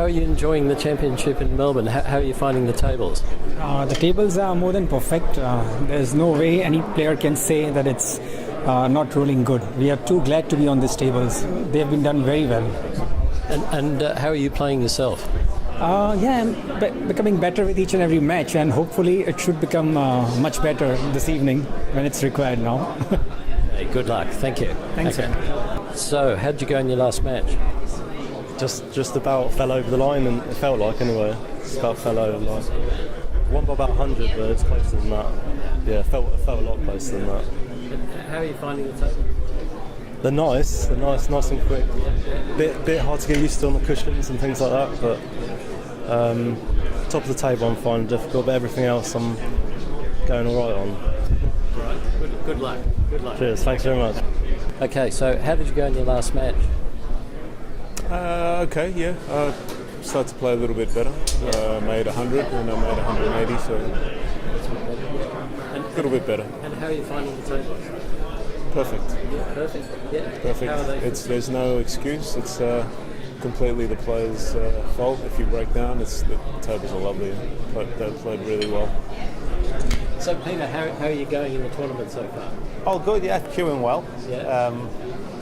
are you enjoying the championship in Melbourne? How are you finding the tables? The tables are more than perfect. There's no way any player can say that it's not rolling good. We are too glad to be on these tables. They have been done very well. And how are you playing yourself? I'm becoming better with each and every match, and hopefully it should become much better this evening when it's required now. Hey, good luck. Thank you. Thanks. Okay. So, how did you go in your last match? Just about fell over the line, and it felt like anyway. Just about fell over the line. Won by about 100, but it's closer than that. Yeah, it felt a lot closer than that. How are you finding the table? They're nice and quick. Bit hard to get used to on the cushions and things like that, but top of the table I'm finding difficult, but everything else I'm going all right on. Right. Good luck. Good luck. Cheers. Thanks very much. Okay, so how did you go in your last match? Okay, yeah. Started to play a little bit better. Made 100 and I made 180, so a little bit better. And how are you finding the tables? Perfect. Yeah, perfect. Yeah. Perfect. How are they? There's no excuse. It's completely the player's fault. If you break down, the tables are lovely. They played really well. So Peter, how are you going in the tournament so far? Oh, good. Yeah, queuing well. Yeah.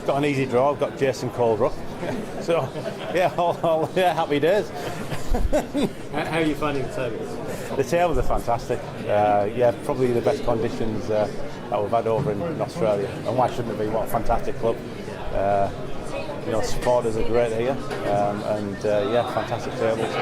Got an easy draw. I've got Jason Calder up. So, yeah, happy days. How are you finding the tables? The tables are fantastic. Probably the best conditions that we've had over in Australia. And why shouldn't it be? What a fantastic club. Supporters are great here. Fantastic tables.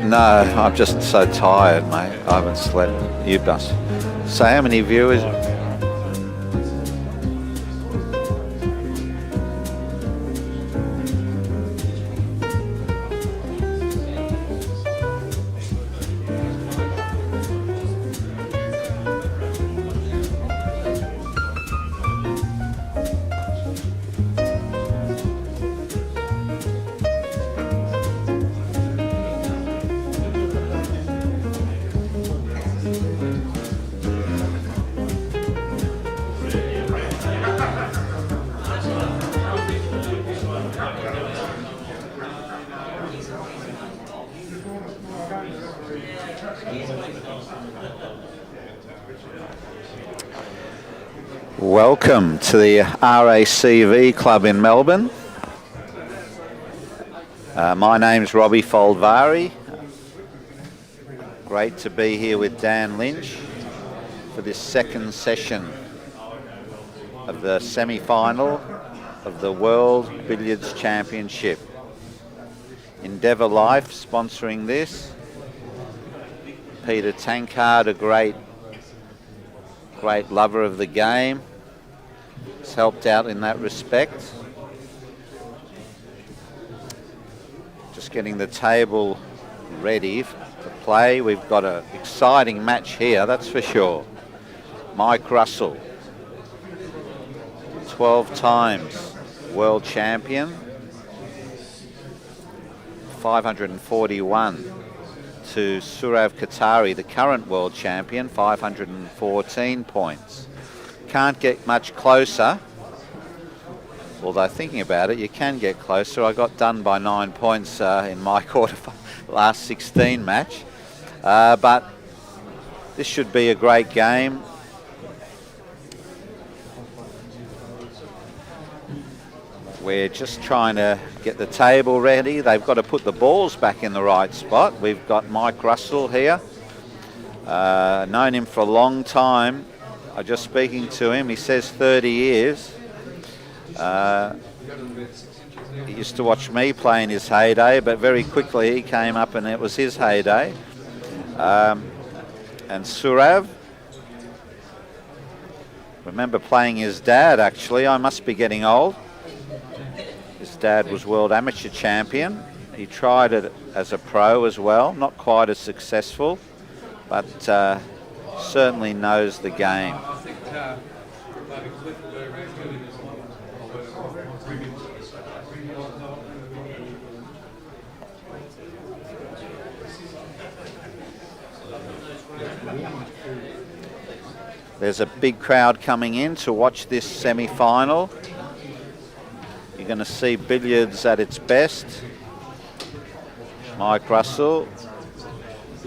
No, I'm just so tired, mate. I haven't slept. You must. So how many viewers? Welcome to the RACV club in Melbourne. My name's Robbie Foldvari. Great to be here with Dan Lynch for this second session of the semi-final of the World Billiards Championship. Endeavour Life sponsoring this. Peter Tankard, a great lover of the game, has helped out in that respect. Just getting the table ready to play. We've got an exciting match here, that's for sure. Mike Russell, 12 times world champion, 541 to Sourav Kothari, the current world champion, 514 points. Can't get much closer, although thinking about it, you can get closer. I got done by 9 points in my last 16 match, but this should be a great game. We're just trying to get the table ready. They've got to put the balls back in the right spot. We've got Mike Russell here. Known him for a long time. I was just speaking to him. He says 30 years. he used to watch me play in his heyday, but very quickly he came up and it was his heyday. And Sourav, remember playing his dad actually. I must be getting old. His dad was world amateur champion. He tried it as a pro as well, not quite as successful, but certainly knows the game. There's a big crowd coming in to watch this semi-final. You're going to see billiards at its best. Mike Russell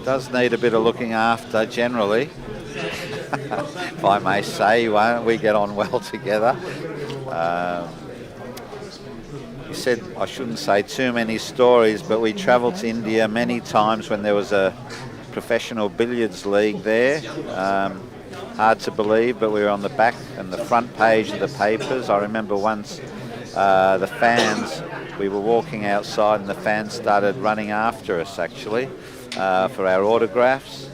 does need a bit of looking after generally, if I may say. We get on well together. He said I shouldn't say too many stories, but we travelled to India many times when there was a professional billiards league there. Hard to believe, but we were on the back and the front page of the papers. I remember once the fans, we were walking outside and the fans started running after us actually for our autographs.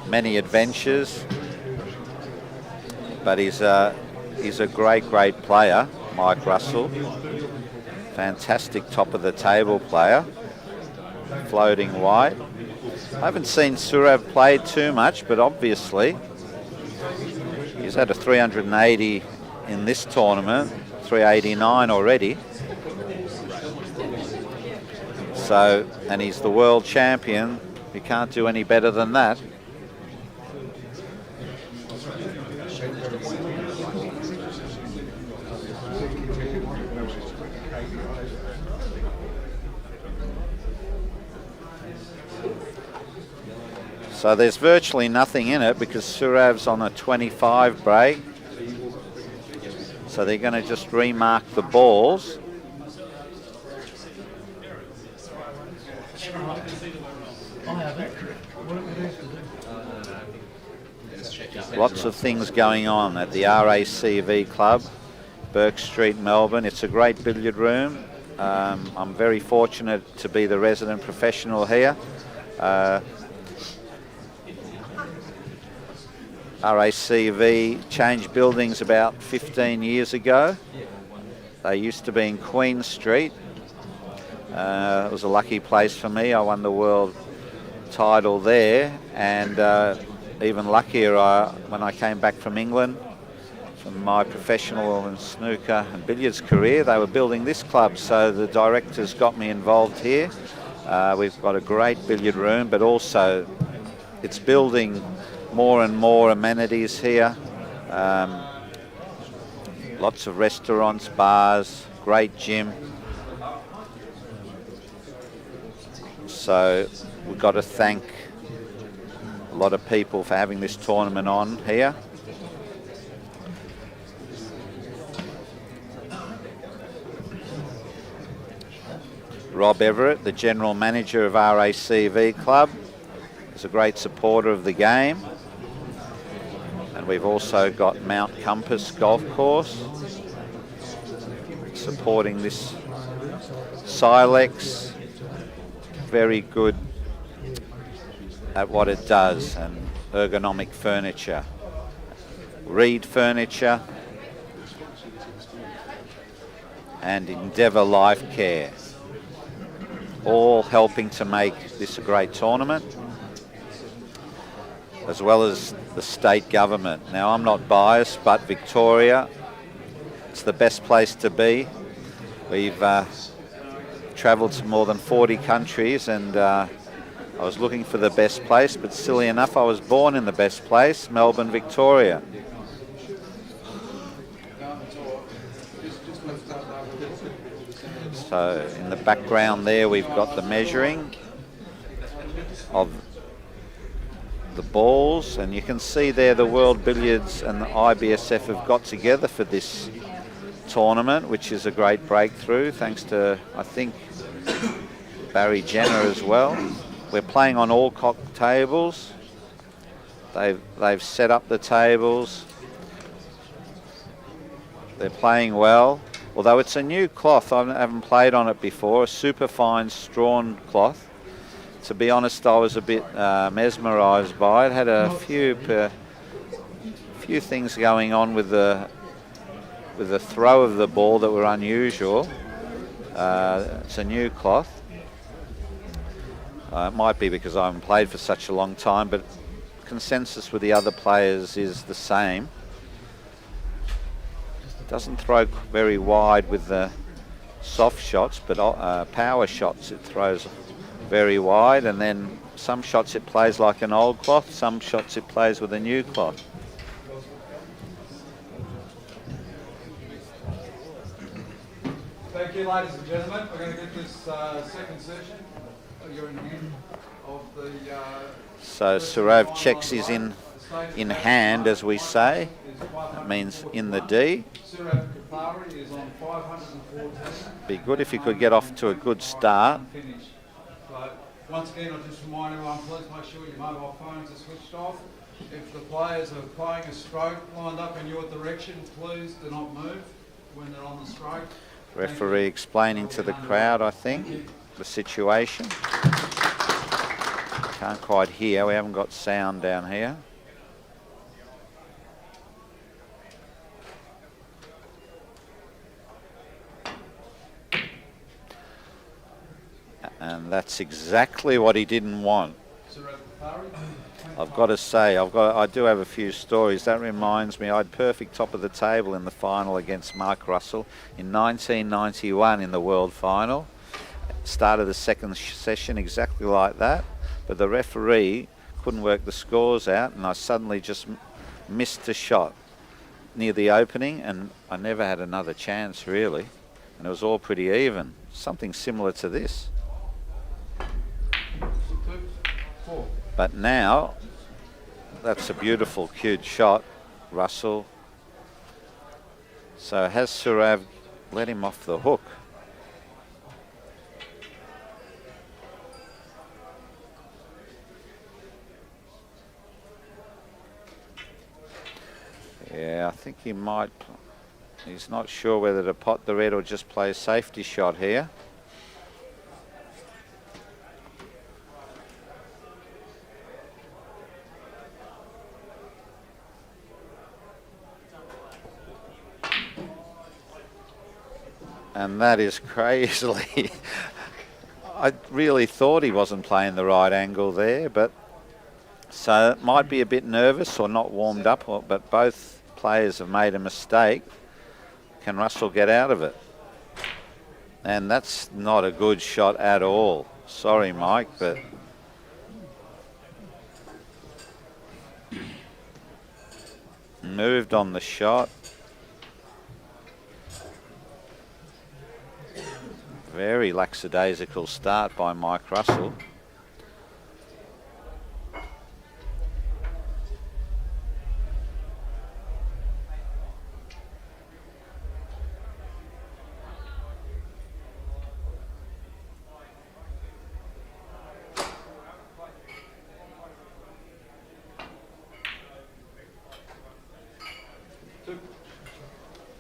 Many adventures, but he's a great player, Mike Russell. Fantastic top of the table player, floating white. I haven't seen Sourav play too much, but obviously he's had a 380 in this tournament, 389 already. So, and he's the world champion. You can't do any better than that. So there's virtually nothing in it because Sourav's on a 25 break. So they're going to just remark the balls. Lots of things going on at the RACV Club, Burke Street, Melbourne. It's a great billiard room. I'm very fortunate to be the resident professional here. RACV changed buildings about 15 years ago. They used to be in Queen Street. It was a lucky place for me. I won the world title there, and even luckier when I came back from England from my professional and snooker and billiards career. They were building this club, so the directors got me involved here. We've got a great billiard room, but also it's building more and more amenities here. Lots of restaurants, bars, great gym. So we've got to thank a lot of people for having this tournament on here. Rob Everett, the general manager of RACV Club, is a great supporter of the game. And we've also got Mount Compass Golf Course supporting this. Silex, very good at what it does, and ergonomic furniture. Reed Furniture and Endeavour Life Care, all helping to make this a great tournament, as well as the state government. Now, I'm not biased, but Victoria, it's the best place to be. We've travelled to more than 40 countries, and I was looking for the best place, but silly enough, I was born in the best place, Melbourne, Victoria. So in the background there, we've got the measuring of the balls, and you can see there the World Billiards and the IBSF have got together for this tournament, which is a great breakthrough, thanks to, I think, Barry Jenner as well. We're playing on all cock tables. They've set up the tables. They're playing well. although it's a new cloth. I haven't played on it before, a super fine strawn cloth. To be honest, I was a bit mesmerised by it. Had a few things going on with the throw of the ball that were unusual. It's a new cloth. It might be because I haven't played for such a long time, but consensus with the other players is the same. Doesn't throw very wide with the soft shots, but power shots it throws very wide, and then some shots it plays like an old cloth, some shots it plays with a new cloth. Thank you, ladies and gentlemen. We're going to get this second session. You're in the end of the... So Sourav checks his in hand, as we say. That means in the D. Sourav Kothari is on 514. Be good if he could get off to a good start. So, once again, I'll just remind everyone, please make sure your mobile phones are switched off. If the players are playing a stroke lined up in your direction, please do not move when they're on the stroke. Referee explaining to the crowd, I think, the situation. Can't quite hear, we haven't got sound down here. And that's exactly what he didn't want. I've got to say, I do have a few stories. That reminds me, I had perfect top of the table in the final against Mark Russell in 1991 in the World Final. Started the second session exactly like that, but the referee couldn't work the scores out, and I suddenly just missed a shot near the opening, and I never had another chance really, and it was all pretty even. Something similar to this. But now, that's a beautiful, cute shot, Russell. So has Sourav let him off the hook? Yeah, I think he might. He's not sure whether to pot the red or just play a safety shot here. And that is crazily. I really thought he wasn't playing the right angle there, but so it might be a bit nervous or not warmed up, but both players have made a mistake. Can Russell get out of it? And that's not a good shot at all. Sorry, Mike, but moved on the shot. Very lackadaisical start by Mike Russell.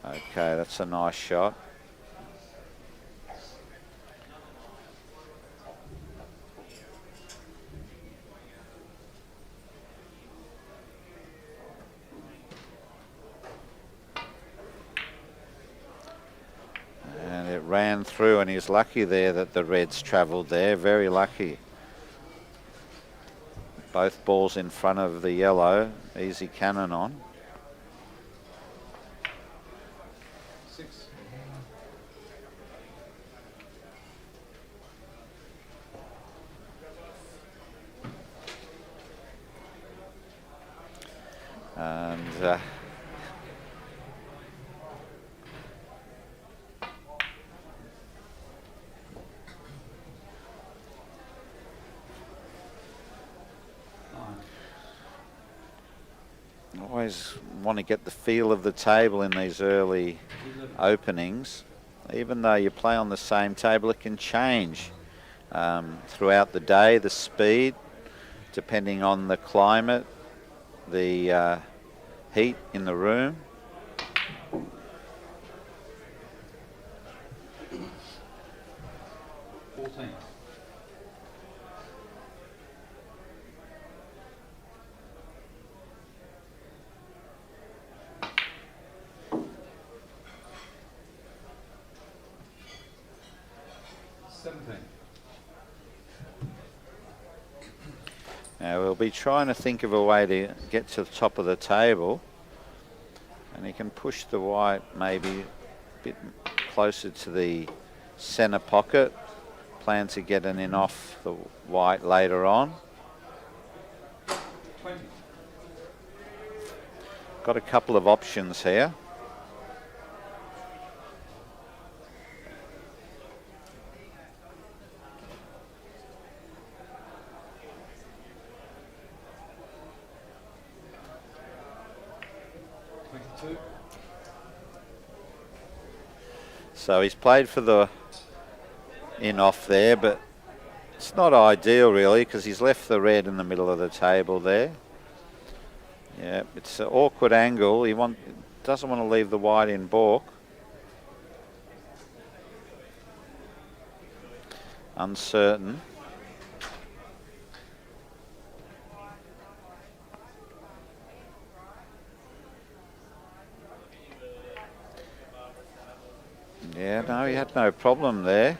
Okay, that's a nice shot. And it ran through, and he's lucky there that the reds travelled there, very lucky. Both balls in front of the yellow, easy cannon on. And always want to get the feel of the table in these early openings. Even though you play on the same table, it can change throughout the day, the speed, depending on the climate, the heat in the room. Now we'll be trying to think of a way to get to the top of the table, and he can push the white maybe a bit closer to the centre pocket. Plan to get an in off the white later on. Got a couple of options here. So he's played for the in off there, but it's not ideal really because he's left the red in the middle of the table there. Yeah, it's an awkward angle. He doesn't want to leave the white in baulk. Uncertain. Yeah, no, he had no problem there.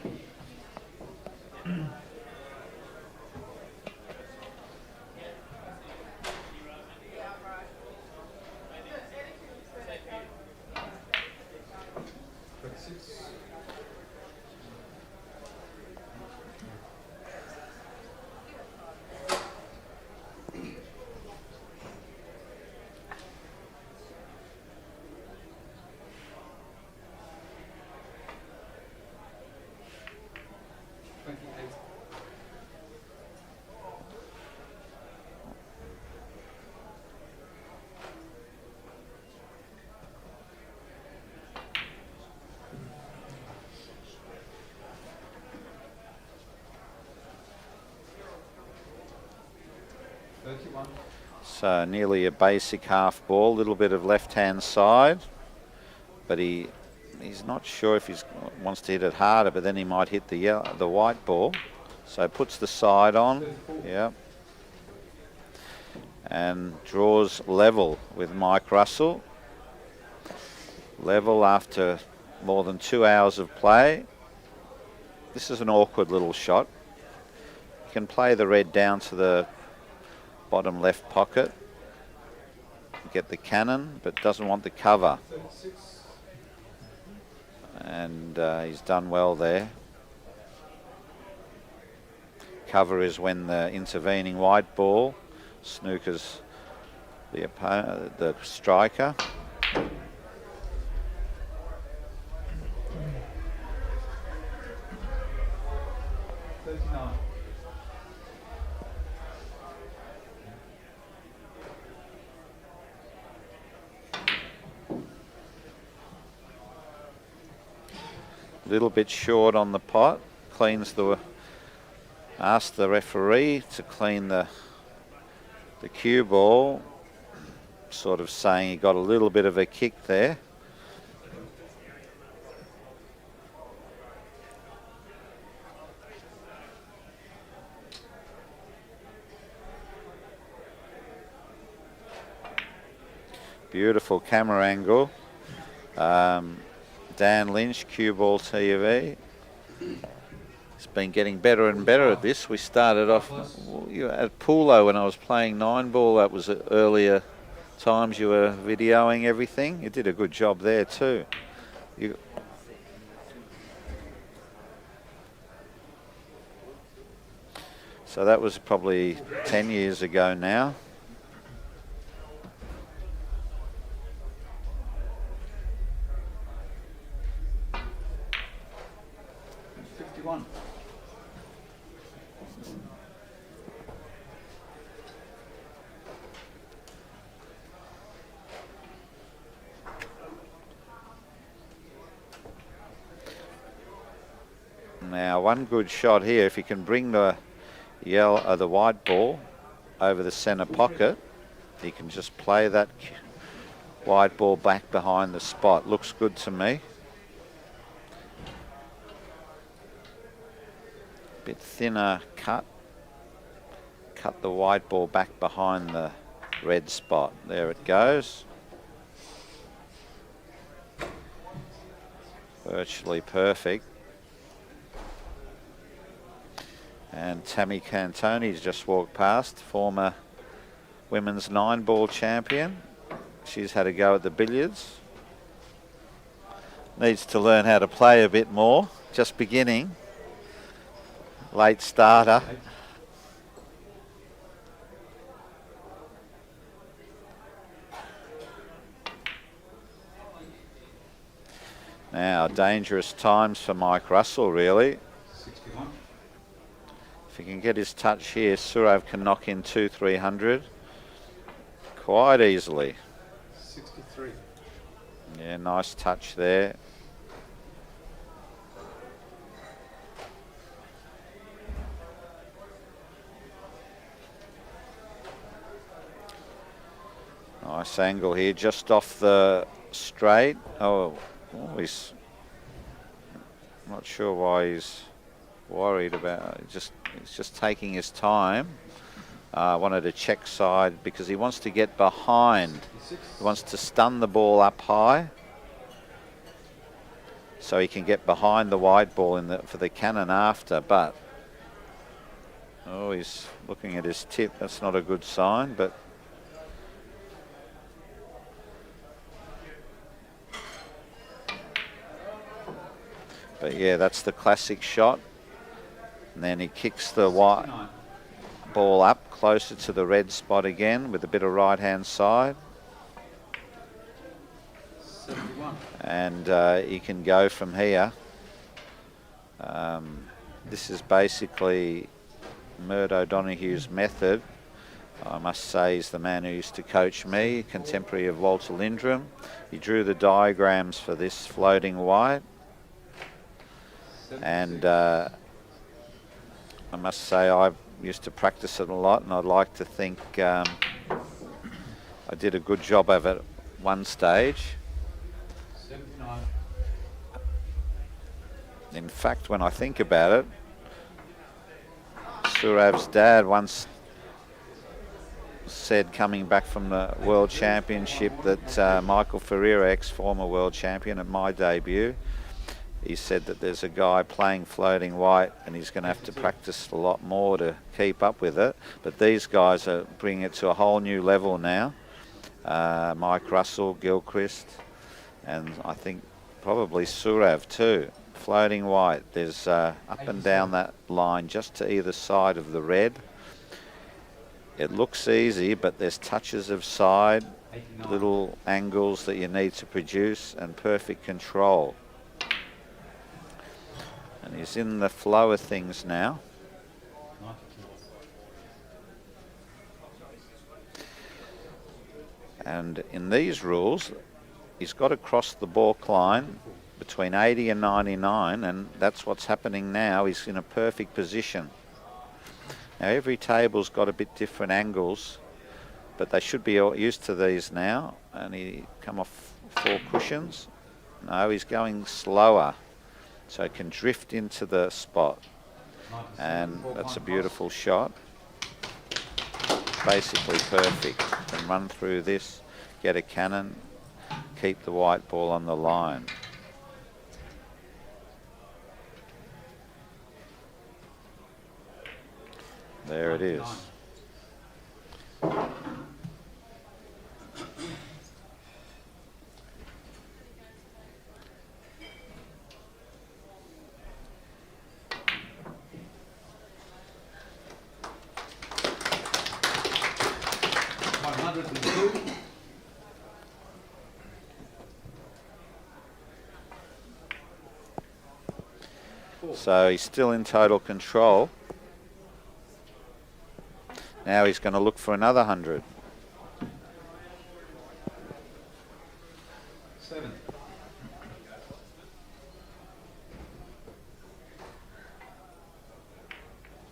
So nearly a basic half ball, little bit of left-hand side, but he's not sure if he wants to hit it harder, but then he might hit the white ball. So puts the side on, yeah, and draws level with Mike Russell. Level after more than 2 hours of play. This is an awkward little shot. You can play the red down to the bottom left pocket, get the cannon, but doesn't want the cover. And he's done well there. Cover is when the intervening white ball snookers the opponent, the striker. A little bit short on the pot. Asked the referee to clean the cue ball, sort of saying he got a little bit of a kick there. Beautiful camera angle. Dan Lynch, Cue Ball TV. He's been getting better and better at this. We started off at Pulo when I was playing 9-ball. That was earlier times you were videoing everything. You did a good job there too. So that was probably 10 years ago now. Now, one good shot here, if you can bring the white ball over the centre pocket, he can just play that white ball back behind the spot. Looks good to me. Bit thinner cut. Cut the white ball back behind the red spot. There it goes. Virtually perfect. And Tammy Cantoni's just walked past, former women's 9-ball champion. She's had a go at the billiards. Needs to learn how to play a bit more. Just beginning. Late starter. Now, dangerous times for Mike Russell, really. 61. If he can get his touch here, Sourav can knock in 200-300 quite easily. 63. Yeah, nice touch there. Nice angle here, just off the straight. Oh, he's not sure why he's worried about it. He's just taking his time. Wanted to check side because he wants to get behind. He wants to stun the ball up high so he can get behind the white ball for the cannon after. But he's looking at his tip. That's not a good sign. But yeah, that's the classic shot. And then he kicks the white ball up closer to the red spot again with a bit of right hand side. 71. And he can go from here. This is basically Mert O'Donoghue's method. I must say he's the man who used to coach me, contemporary of Walter Lindrum. He drew the diagrams for this floating white. And I must say I used to practice it a lot, and I'd like to think I did a good job of it at one stage. 79. In fact, when I think about it, Sourav's dad once said, coming back from the World Championship, that Michael Ferreira, ex-former world champion at my debut, he said that there's a guy playing floating white and he's going to have to practice a lot more to keep up with it. But these guys are bringing it to a whole new level now. Mike Russell, Gilchrist, and I think probably Sourav too. Floating white, there's up and down that line just to either side of the red. It looks easy, but there's touches of side, little angles that you need to produce, and perfect control. And he's in the flow of things now. And in these rules, he's got to cross the balk line between 80 and 99, and that's what's happening now. He's in a perfect position. Now every table's got a bit different angles, but they should be used to these now. And he come off 4 cushions. No, he's going slower, so he can drift into the spot. And that's a beautiful shot. Basically perfect. Can run through this, get a cannon, keep the white ball on the line. There it is. So he's still in total control. Now he's going to look for another 100. 7.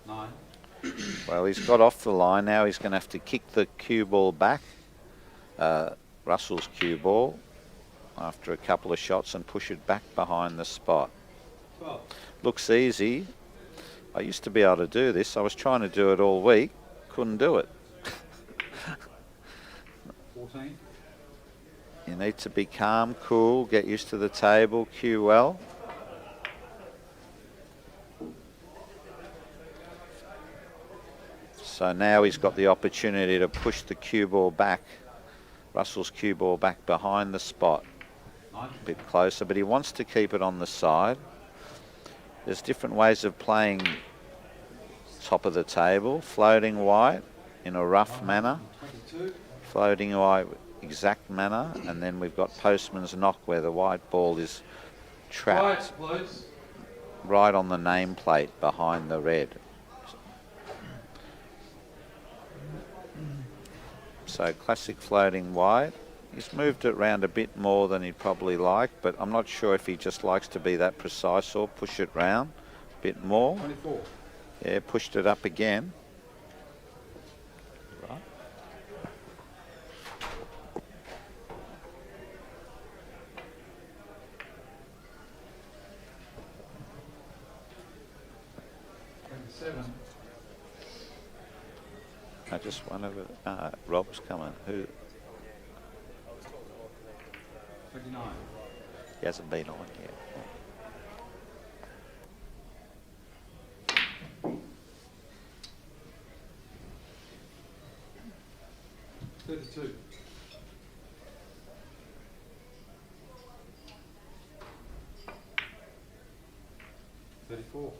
9. Well, he's got off the line. Now he's going to have to kick the cue ball back, Russell's cue ball, after a couple of shots, and push it back behind the spot. 12. Looks easy. I used to be able to do this. I was trying to do it all week. Couldn't do it. 14. You need to be calm, cool, get used to the table, cue well. So now he's got the opportunity to push the cue ball back, Russell's cue ball back behind the spot. A bit closer, but he wants to keep it on the side. There's different ways of playing top of the table. Floating white in a rough manner, floating white exact manner, and then we've got postman's knock where the white ball is trapped right on the nameplate behind the red. So classic floating white. He's moved it round a bit more than he'd probably like, but I'm not sure if he just likes to be that precise or push it round a bit more. 24. Yeah, pushed it up again. Right. I just one of it. Rob's coming. Who? 29. He hasn't been on yet. 32. 34.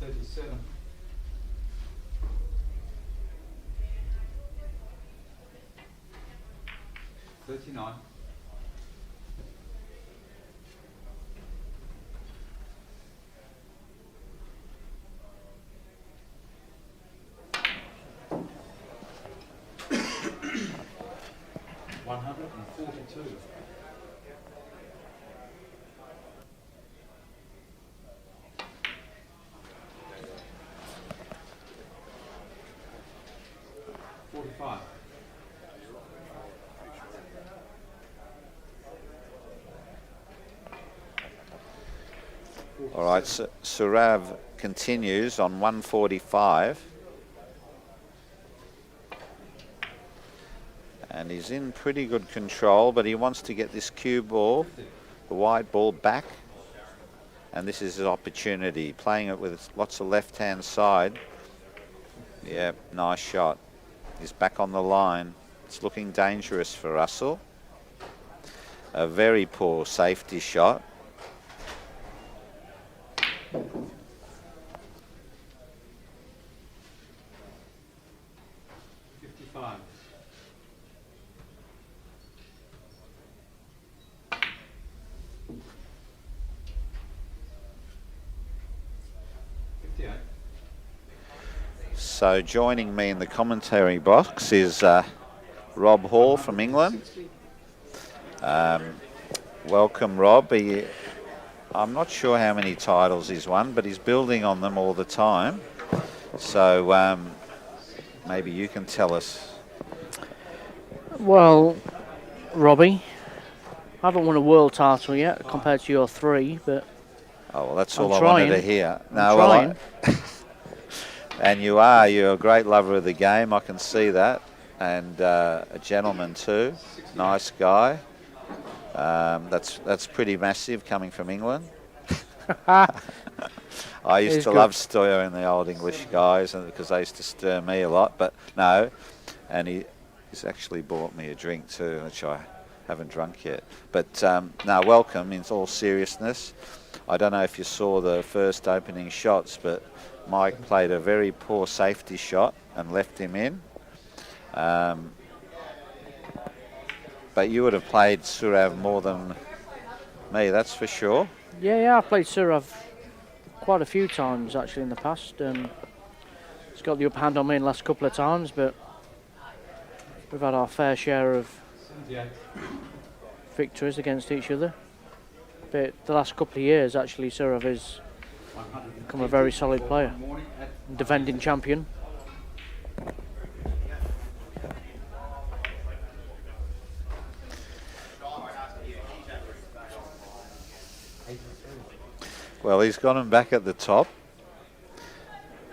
37. 39. 142. 45. All right, so Sourav continues on 145. And he's in pretty good control, but he wants to get this cue ball, the white ball, back. And this is his opportunity, playing it with lots of left-hand side. Yeah, nice shot. He's back on the line. It's looking dangerous for Russell. A very poor safety shot. So joining me in the commentary box is Rob Hall from England. Welcome, Rob. I'm not sure how many titles he's won, but he's building on them all the time. So maybe you can tell us. Well, Robbie, I haven't won a world title yet compared to your 3, but oh, well, that's all I'm I trying. wanted to hear. I'm trying. And you're a great lover of the game, I can see that. And a gentleman too, nice guy. That's pretty massive coming from England. I used to love stirring the old English guys because they used to stir me a lot, but no. And he's actually bought me a drink too, which I haven't drunk yet. But no, welcome in all seriousness. I don't know if you saw the first opening shots, but Mike played a very poor safety shot and left him in. But you would have played Sourav more than me, that's for sure. Yeah, I've played Sourav quite a few times actually in the past. He's got the upper hand on me in the last couple of times, but we've had our fair share of victories against each other. But the last couple of years, actually, Sourav has become a very solid player, defending champion. Well, he's got him back at the top,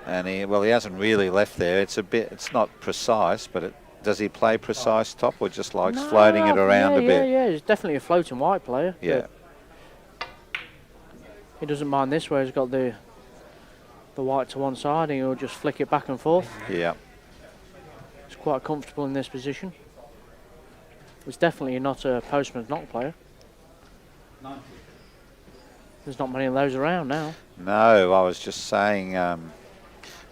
and he hasn't really left there. It's not precise, but Does he play precise top or just likes floating it around a bit? Yeah, he's definitely a floating white player. Yeah. He doesn't mind this where he's got the white to one side and he'll just flick it back and forth. Yeah. He's quite comfortable in this position. He's definitely not a postman's knock player. There's not many of those around now. No, I was just saying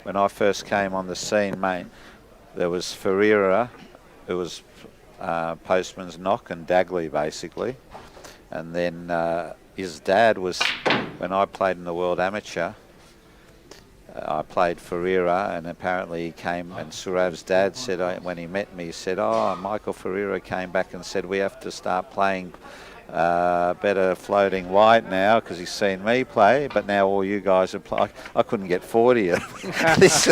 when I first came on the scene, mate, there was Ferreira, who was postman's knock and Dagley basically. And then his dad was, when I played in the World Amateur, I played Ferreira, and apparently he came, and Sourav's dad said, when he met me, he said, oh, Michael Ferreira came back and said, we have to start playing better floating white now because he's seen me play, but now all you guys are playing. I couldn't get 40 this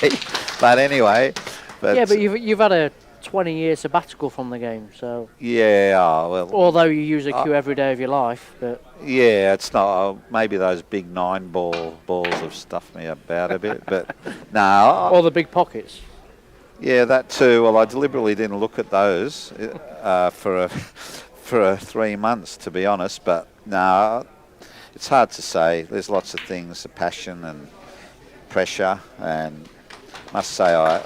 week. But anyway. Yeah, but you've had a 20-year sabbatical from the game, so... Yeah, well... Although you use a cue every day of your life, but... Yeah, it's not... maybe those big 9-ball balls have stuffed me about a bit, but... No. Or the big pockets. Yeah, that too. Well, I deliberately didn't look at those for 3 months, to be honest, but no, it's hard to say. There's lots of things, the passion and pressure, and must say I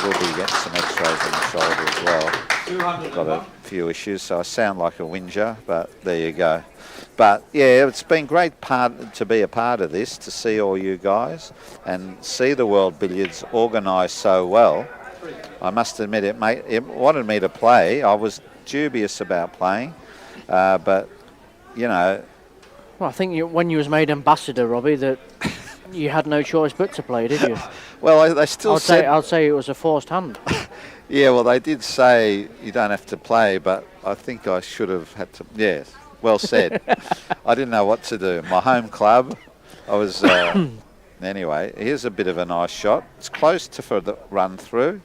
will be getting some x-rays on the shoulder as well. Got a few issues, so I sound like a whinger, but there you go. But yeah, it's been great to be a part of this, to see all you guys and see the World Billiards organised so well. I must admit, it wanted me to play. I was dubious about playing, but you know. Well, I think when you was made ambassador, Robbie, that you had no choice but to play, did you? Well, they still said... I'd say it was a forced hand. Yeah, well, they did say you don't have to play, but I think I should have had to... Yes, well said. I didn't know what to do. My home club, I was... anyway, here's a bit of a nice shot. It's close for the run through.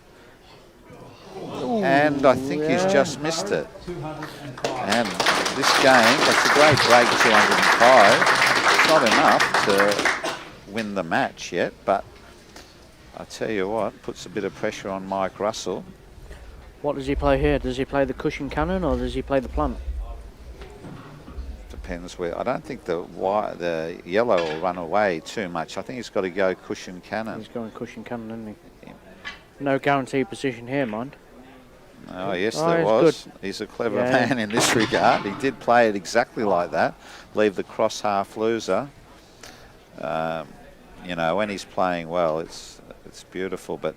Ooh, and I think he's just missed it. And this game, that's a great break, 205. It's not enough to win the match yet, but I tell you what, puts a bit of pressure on Mike Russell. What does he play here? Does he play the cushion cannon or does he play the plant? Depends where. I don't think the yellow will run away too much. I think he's got to go cushion cannon. He's going cushion cannon, isn't he? Yeah. No guaranteed position here, mind. Oh, yes, there was. Good. He's a clever man in this regard. He did play it exactly like that. Leave the cross half loser. You know, when he's playing well, it's beautiful. But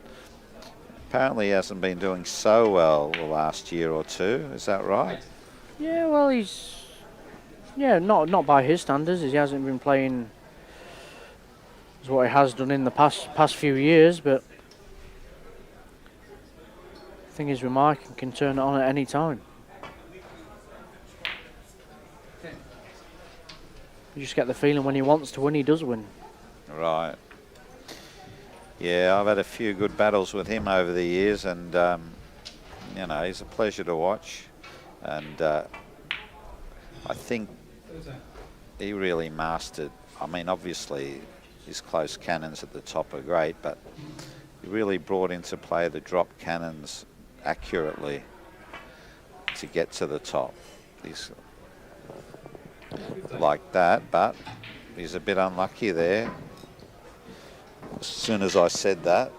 apparently, he hasn't been doing so well the last year or two. Is that right? Yeah, well, he's not by his standards. He hasn't been playing as what he has done in the past few years, but. The thing is with Mike, he can turn it on at any time. You just get the feeling when he wants to win, he does win. Right. Yeah, I've had a few good battles with him over the years, and you know, he's a pleasure to watch. And I think he really mastered. I mean, obviously, his close cannons at the top are great, but he really brought into play the drop cannons accurately to get to the top. He's like that, but he's a bit unlucky there. As soon as I said that,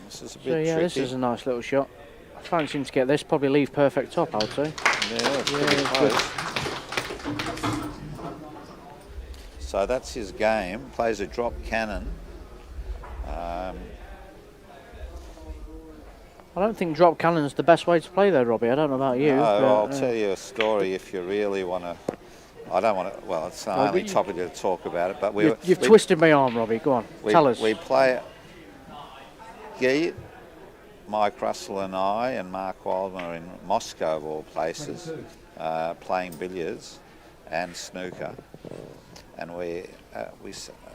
this is a bit tricky. This is a nice little shot. I fancy him to get this, probably leave perfect top, I would say. Yeah, it's pretty close. So that's his game. Plays a drop cannon. I don't think drop cannon's the best way to play though, Robbie. I don't know about you. No, I'll tell you a story if you really want to. I don't want to. Well, it's the only topic to talk about it. But you've twisted my arm, Robbie. Go on, tell us. We play. Geet, Mike Russell and I and Mark Wildman are in Moscow of all places, playing billiards and snooker. And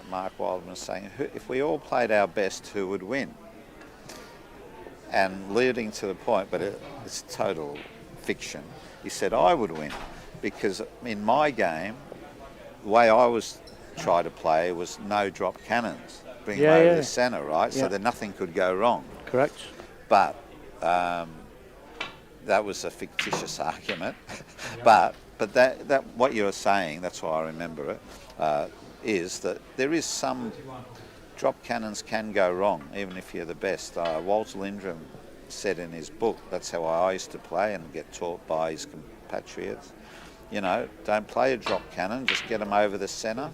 Mark Wildman was saying, if we all played our best, who would win? And leading to the point, but it's total fiction, he said I would win, because in my game, the way I was trying to play was no drop cannons. bring Yeah, him over yeah. the centre, right? Yeah. So that nothing could go wrong. Correct. But that was a fictitious argument. but that what you were saying, that's why I remember it, is that there is some drop cannons can go wrong, even if you're the best. Walter Lindrum said in his book, that's how I used to play and get taught by his compatriots. You know, don't play a drop cannon, just get them over the centre,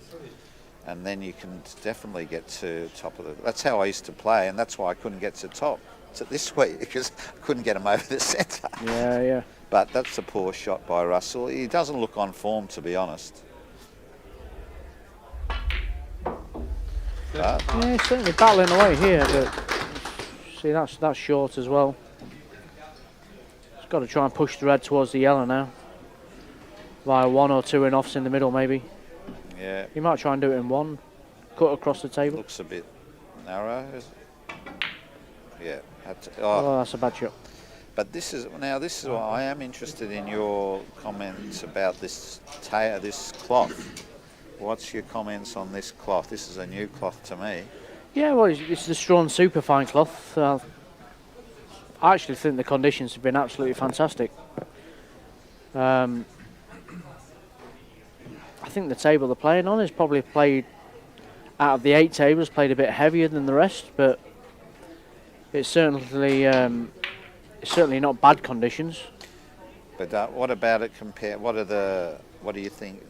and then you can definitely get to top of the... That's how I used to play, and that's why I couldn't get to top this week, because I couldn't get them over the centre. Yeah, yeah. But that's a poor shot by Russell. He doesn't look on form, to be honest. Yeah, he's certainly battling away here, but see, that's short as well. He's got to try and push the red towards the yellow now. Via 1 or 2 in-offs in the middle, maybe. Yeah. He might try and do it in 1. Cut across the table. Looks a bit narrow. Yeah. Oh, that's a bad shot. But this is what I am interested in your comments about this cloth. What's your comments on this cloth? This is a new cloth to me. Yeah, well, it's the Strawn Superfine cloth. I actually think the conditions have been absolutely fantastic. I think the table they're playing on is probably played, out of the 8 tables, played a bit heavier than the rest, but it's certainly not bad conditions. But what about it compared? What do you think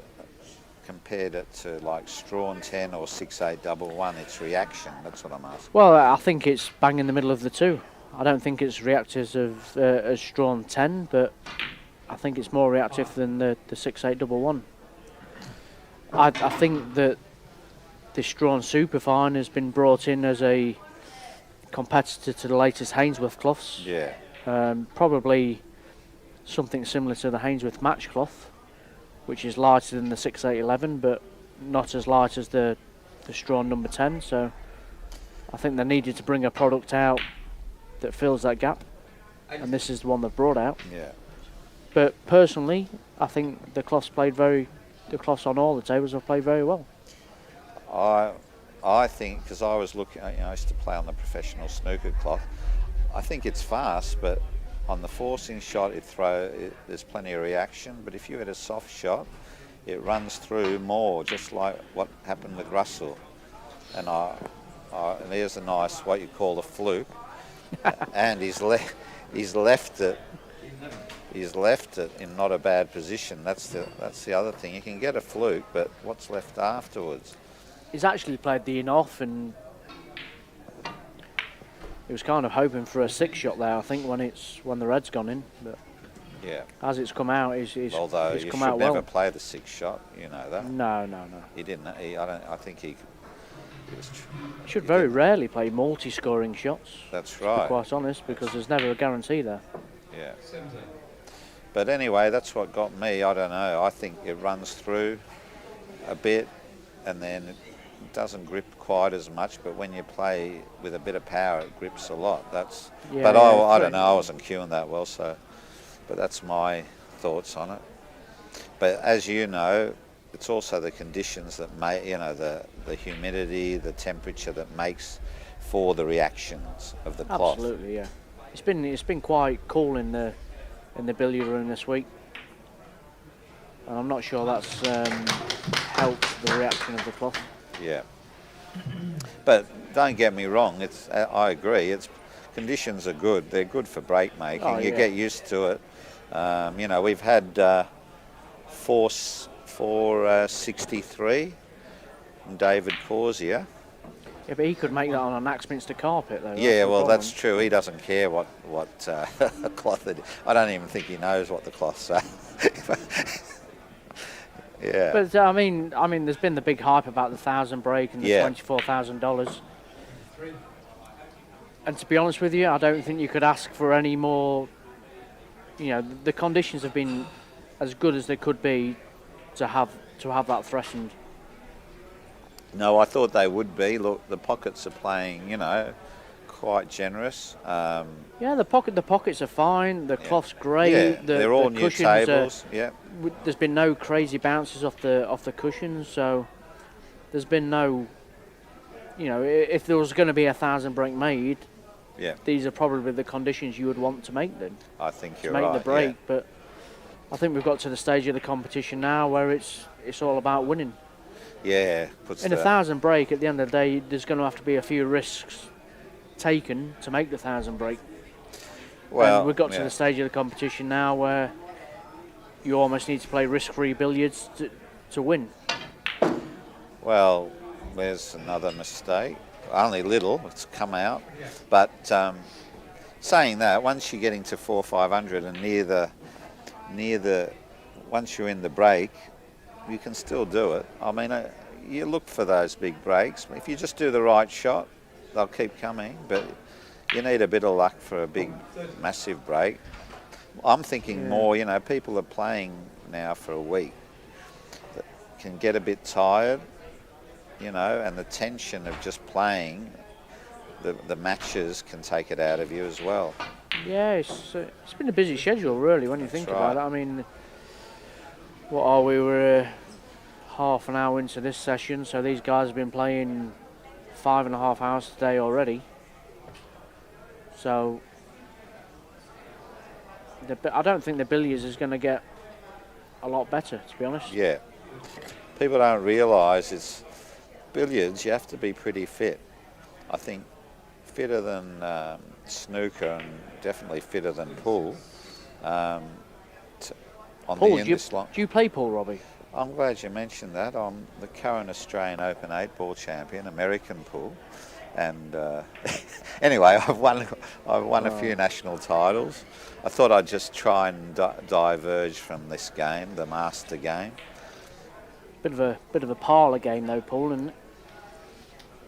compared it to like Strawn 10 or 6-8-1? Its reaction. That's what I'm asking. Well, I think it's bang in the middle of the two. I don't think it's reactive as Strawn 10, but I think it's more reactive than the 6-8-1. I think that the Strawn Superfine has been brought in as a competitor to the latest Hainsworth cloths. Yeah. Probably something similar to the Hainsworth match cloth, which is lighter than the 6-8-11, but not as light as the Strawn number 10. So I think they needed to bring a product out that fills that gap, and this is the one they've brought out. Yeah. But personally, I think the cloths on all the tables have played very well. I think, because I was looking, I used to play on the professional snooker cloth. I think it's fast, but on the forcing shot, there's plenty of reaction. But if you had a soft shot, it runs through more, just like what happened with Russell. And there's a nice, what you call a fluke, and he's left it in not a bad position. That's the other thing. You can get a fluke, but what's left afterwards? He's actually played the in-off, and he was kind of hoping for a 6 shot there, I think, when the red's gone in. But yeah, as it's come out, he's although he's you come should out never well. play the 6 shot, you know that. No. He didn't. I think he was. He should very rarely play multi-scoring shots. That's To right. be quite honest, because there's never a guarantee there. Yeah. But anyway, that's what got me. I don't know. I think it runs through a bit, and then it doesn't grip quite as much. But when you play with a bit of power, it grips a lot. But I don't know. I wasn't cueing that well, so. But that's my thoughts on it. But as you know, it's also the conditions that make, the humidity, the temperature that makes for the reactions of the cloth. Absolutely, yeah. It's been quite cool in the billiard room this week, and I'm not sure that's helped the reaction of the cloth. Yeah. But don't get me wrong. I agree. Conditions are good. They're good for break making. Oh, you yeah. get used to it. We've had 463 from David Corsier. Yeah, but he could make that on an Axminster carpet, though. Yeah, well, that's true. He doesn't care what cloth it is. I don't even think he knows what the cloths are. Yeah. But I mean, there's been the big hype about the 1,000 break and the $24,000. And to be honest with you, I don't think you could ask for any more. The conditions have been as good as they could be to have that threatened. No, I thought they would be. Look, the pockets are playing, quite generous. Yeah, the pockets are fine. The cloth's great. Yeah, they're all new tables. Yeah. There's been no crazy bounces off the cushions, so there's been no you know, if there was going to be 1,000 break made, Yeah, these are probably the conditions you would want to make them. I think To you're make right. the break, yeah. but I think we've got to the stage of the competition now where it's all about winning. Yeah, puts In a the- 1,000 break, at the end of the day, there's going to have to be a few risks taken to make the 1,000 break. well, And we've got to yeah. the stage of the competition now where you almost need to play risk-free billiards to win. Well, there's another mistake. Only little, it's come out. But saying that, once you're getting to 400, 500 and near the, once you're in the break, you can still do it. I mean, you look for those big breaks. If you just do the right shot, they'll keep coming. But you need a bit of luck for a big, massive break. I'm thinking more, you know, people are playing now for a week that can get a bit tired, you know, and the tension of just playing, the matches can take it out of you as well. Yeah, it's been a busy schedule, really, when you think about it. right. I mean, what are we? We're half an hour into this session, so these guys have been playing 5.5 hours today already. So, I don't think the billiards is going to get a lot better, to be honest. Yeah. People don't realise it's billiards, you have to be pretty fit. I think fitter than snooker and definitely fitter than pool. On Paul, the do Indus you play pool, Robbie? I'm glad you mentioned that. I'm the current Australian Open 8-ball champion, American pool. And anyway, I've won a few national titles. I thought I'd just try and diverge from this game, the master game. Bit of a parlour game though, Paul, isn't it?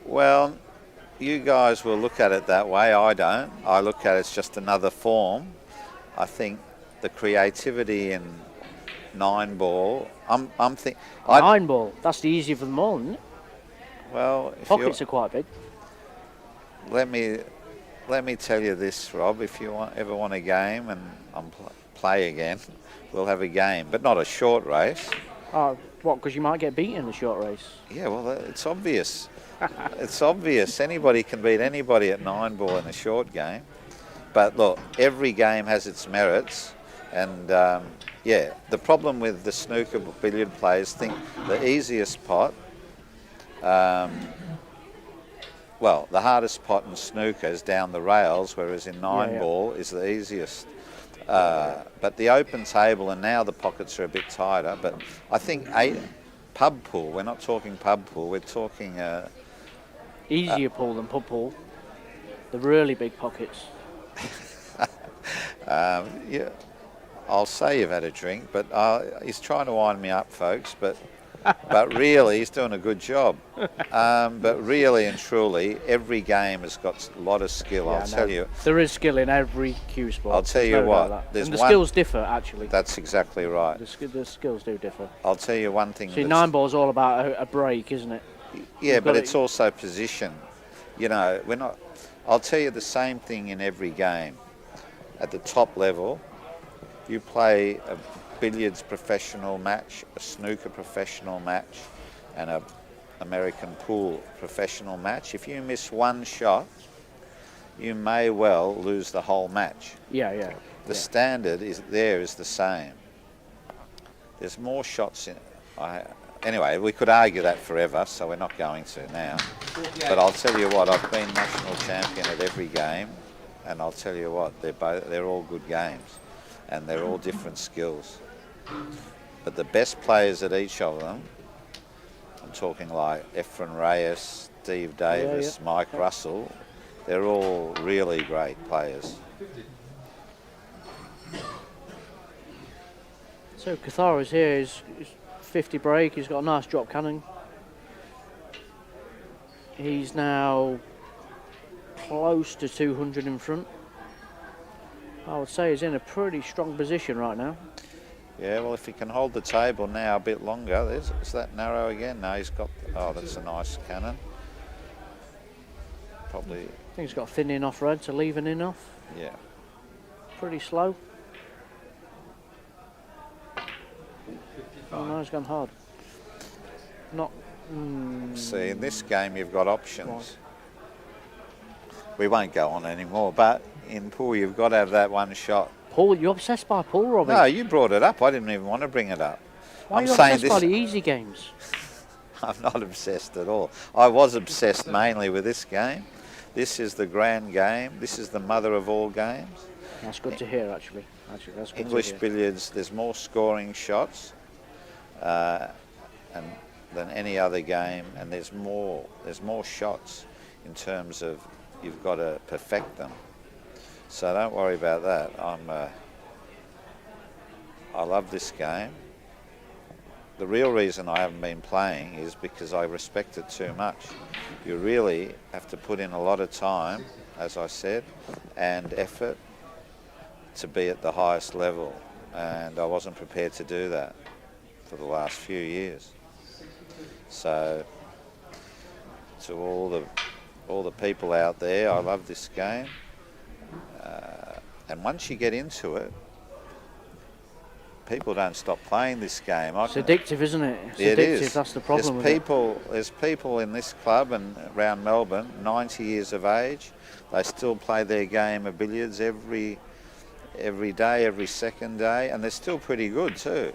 Well, you guys will look at it that way. I don't. I look at it as just another form. I think the creativity in 9-ball. I'm thinking 9-ball. That's the easier for them all, isn't it? Well, if Pockets are quite big. let me tell you this, Rob. If you ever want a game and play again, we'll have a game, but not a short race. Oh, what? Because you might get beaten in the short race. Yeah, well, it's obvious. It's obvious. Anybody can beat anybody at 9-ball in a short game. But look, every game has its merits. And, yeah, the problem with the snooker billiard players think the easiest pot, well, the hardest pot in snooker is down the rails, whereas in 9-ball is the easiest. But the open table, and now the pockets are a bit tighter, but I think pub pool, we're not talking pub pool, we're talking... Easier pool than pub pool. The really big pockets. yeah, I'll say you've had a drink, but he's trying to wind me up, folks, but really he's doing a good job. But really and truly, every game has got a lot of skill, I'll tell you. There is skill in every cue sport. I'll tell you what. And the skills differ, actually. That's exactly right. The skills do differ. I'll tell you one thing. See, 9-ball's all about a break, isn't it? Yeah, but it's also position. You know, we're not... I'll tell you the same thing in every game. At the top level, you play a billiards professional match, a snooker professional match, and a American pool professional match. If you miss one shot, you may well lose the whole match. Yeah. The standard is the same. There's more shots in. Anyway, we could argue that forever, so we're not going to now. But I'll tell you what, I've been national champion at every game, and I'll tell you what, they're all good games, and they're all different skills. But the best players at each of them, I'm talking like Efren Reyes, Steve Davis, Mike Russell, they're all really great players. So Kothari's here, he's 50 break, he's got a nice drop cannon. He's now close to 200 in front. I would say he's in a pretty strong position right now. Yeah, well, if he can hold the table now a bit longer, is that narrow again? No, he's got, that's a nice cannon. Probably. I think he's got a thin in off red to leave an in off. Yeah. Pretty slow. Oh no, he's gone hard. See, in this game you've got options. We won't go on anymore, but in pool you've got to have that one shot. Paul, you're obsessed by Paul, Robbie. No, you brought it up. I didn't even want to bring it up. Why are I'm you saying obsessed by this. the easy games? I'm not obsessed at all. I was obsessed mainly with this game. This is the grand game. This is the mother of all games. That's good to hear, actually. That's good English to hear. billiards, there's more scoring shots than any other game, and there's more shots in terms of you've got to perfect them. So don't worry about that. I love this game. The real reason I haven't been playing is because I respect it too much. You really have to put in a lot of time, as I said, and effort to be at the highest level, and I wasn't prepared to do that for the last few years. So to all the people out there, I love this game, and once you get into it, people don't stop playing this game. It's addictive, isn't it? It's It addictive. is. That's the problem. There's people in this club and around Melbourne, 90 years of age. They still play their game of billiards every day, every second day, and they're still pretty good too.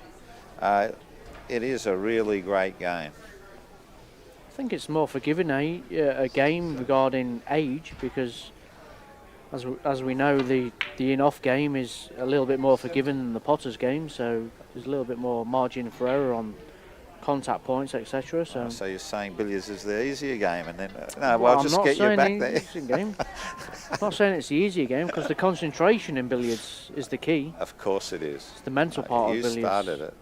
It is a really great game. I think it's more forgiving a game regarding age, because as we know, the in-off game is a little bit more forgiving than the Potters game, so there's a little bit more margin for error on contact points, etc. So you're saying billiards is the easier game, and then I'm just not get you saying back it's there. the easier game. I'm not saying it's the easier game, because the concentration in billiards is the key. Of course it is. It's the mental part of You billiards. started it.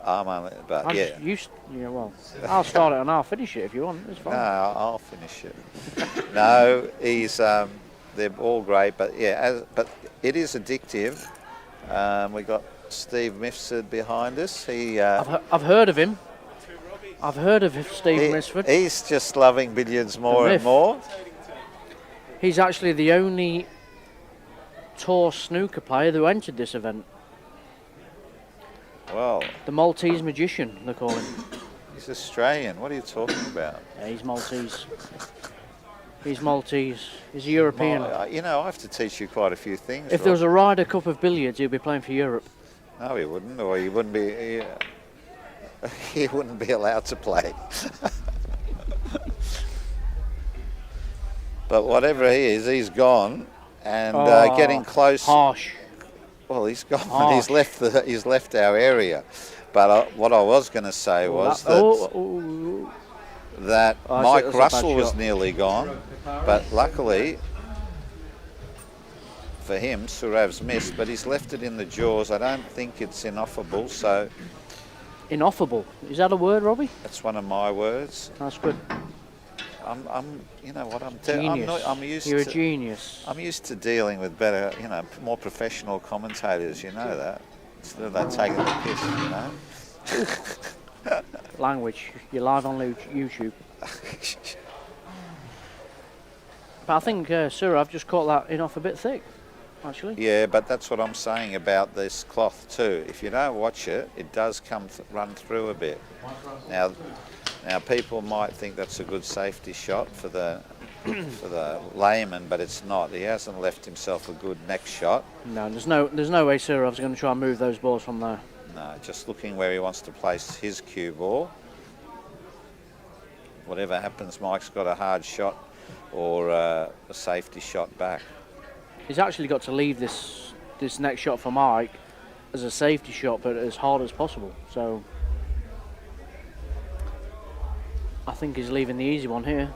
Yeah. Well, I'll start it and I'll finish it if you want. It's fine. No, I'll finish it. No, they're all great, but yeah, but it is addictive. We got Steve Mifsud behind us. I've heard of him. I've heard of Steve Mifsud. He's just loving billiards more and more. He's actually the only tour snooker player who entered this event. Well, the Maltese magician, they call him. He's Australian. What are you talking about? Yeah, he's Maltese. He's Maltese. He's a European. I have to teach you quite a few things. If there was a Ryder Cup of billiards, he'd be playing for Europe. No, he wouldn't, or he wouldn't be. He wouldn't be allowed to play. But whatever he is, he's gone and getting close. Harsh. Well, he's gone. Harsh. He's left our area. But what I was going to say was that Mike Russell was nearly gone, but luckily for him, Sourav's missed, but he's left it in the jaws. I don't think it's inoffable, so... Inoffable? Is that a word, Robbie? That's one of my words. That's good. You know what, You're a genius. I'm used to dealing with better, more professional commentators, you know that. Instead of that taking the piss, Language. You're live on YouTube. But I think Sourav just caught that in off a bit thick, actually. Yeah, but that's what I'm saying about this cloth too. If you don't watch it, it does run through a bit. Now, people might think that's a good safety shot for the layman, but it's not. He hasn't left himself a good neck shot. No, there's no way Sourav's going to try and move those balls from there. No, just looking where he wants to place his cue ball. Whatever happens, Mike's got a hard shot or a safety shot back. He's actually got to leave this next shot for Mike as a safety shot, but as hard as possible. So I think he's leaving the easy one here.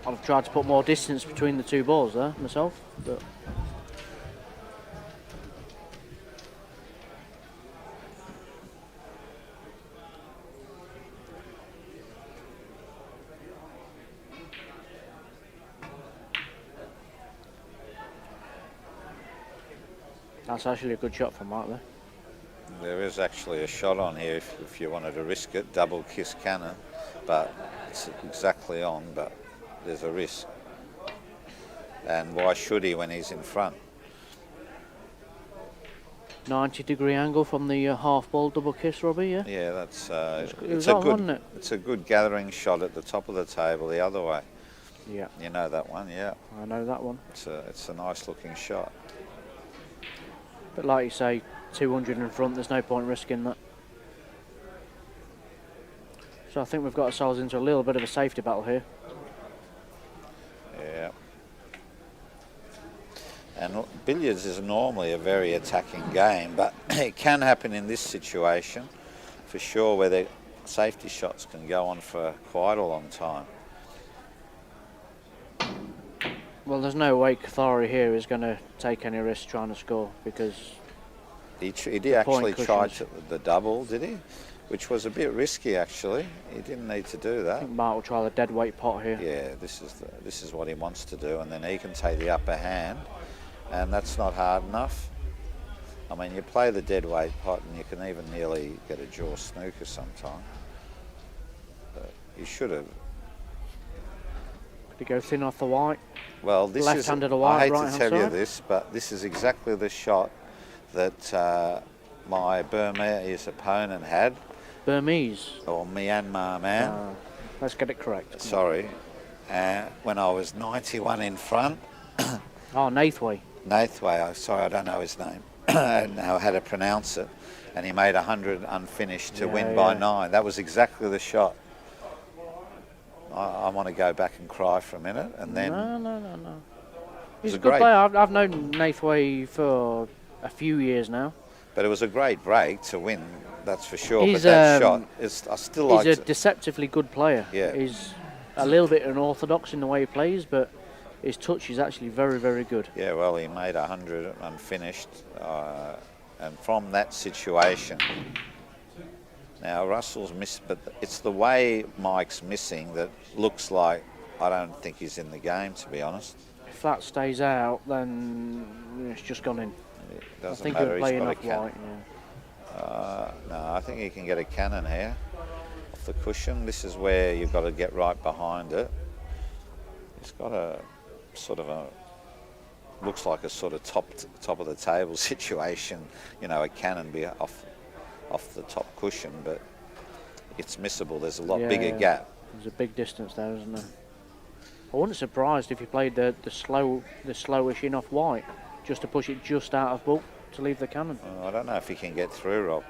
I've tried to put more distance between the two balls there myself, but that's actually a good shot from Mark there. There is actually a shot on here if you wanted to risk it, double kiss cannon, but it's exactly on, but there's a risk. And why should he when he's in front? 90-degree angle from the half ball double kiss, Robbie, yeah? Yeah, that's It was it's a on, good wasn't it? it's a good gathering shot at the top of the table the other way. Yeah, You know that one, yeah. I know that one. It's a nice looking shot. But like you say, 200 in front, there's no point risking that. So I think we've got ourselves into a little bit of a safety battle here. Yeah. And billiards is normally a very attacking game, but it can happen in this situation for sure, where the safety shots can go on for quite a long time. Well, there's no way Kothari here is going to take any risks trying to score, because He did actually try the double, did he? Which was a bit risky, actually. He didn't need to do I that. think Mark will try the dead weight pot here. Yeah, this is what he wants to do, and then he can take the upper hand, and that's not hard enough. I mean, you play the dead weight pot, and you can even nearly get a jaw snooker sometime. But you should have. Could he go thin off the white? Well, this Left-handed is. to white, I hate right-hand to tell you side? this, but this is exactly the shot that my Burmese opponent had, Burmese. or Myanmar man. Let's get it correct. Sorry, when I was 91 in front. Oh, Nathway. Nathway, sorry, I don't know his name. I don't know how to pronounce it. And he made 100 unfinished to win by 9. That was exactly the shot. I want to go back and cry for a minute, and then. No. He's a a good great- player. I've known Nathway for a few years now. But it was a great break to win, that's for sure. He's, but that shot, I still like He's a deceptively good player. Yeah. He's a little bit unorthodox in the way he plays, but his touch is actually very, very good. Yeah, well, he made 100 unfinished, and from that situation. Now, Russell's missed, but it's the way Mike's missing that looks like I don't think he's in the game, to be honest. If that stays out, then it's just gone in. It I doesn't think matter, he'll play he's got a enough cannon. white. Yeah. No, I think he can get a cannon here off the cushion. This is where you've got to get right behind it. He's got a sort of a, looks like a sort of top of the table situation. You know, a cannon be off the top cushion, but it's missable. There's a lot bigger gap. There's a big distance there, isn't there? I wasn't surprised if you played the slowish in off white, just to push it just out of bulk to leave the cannon. I don't know if he can get through, Rob.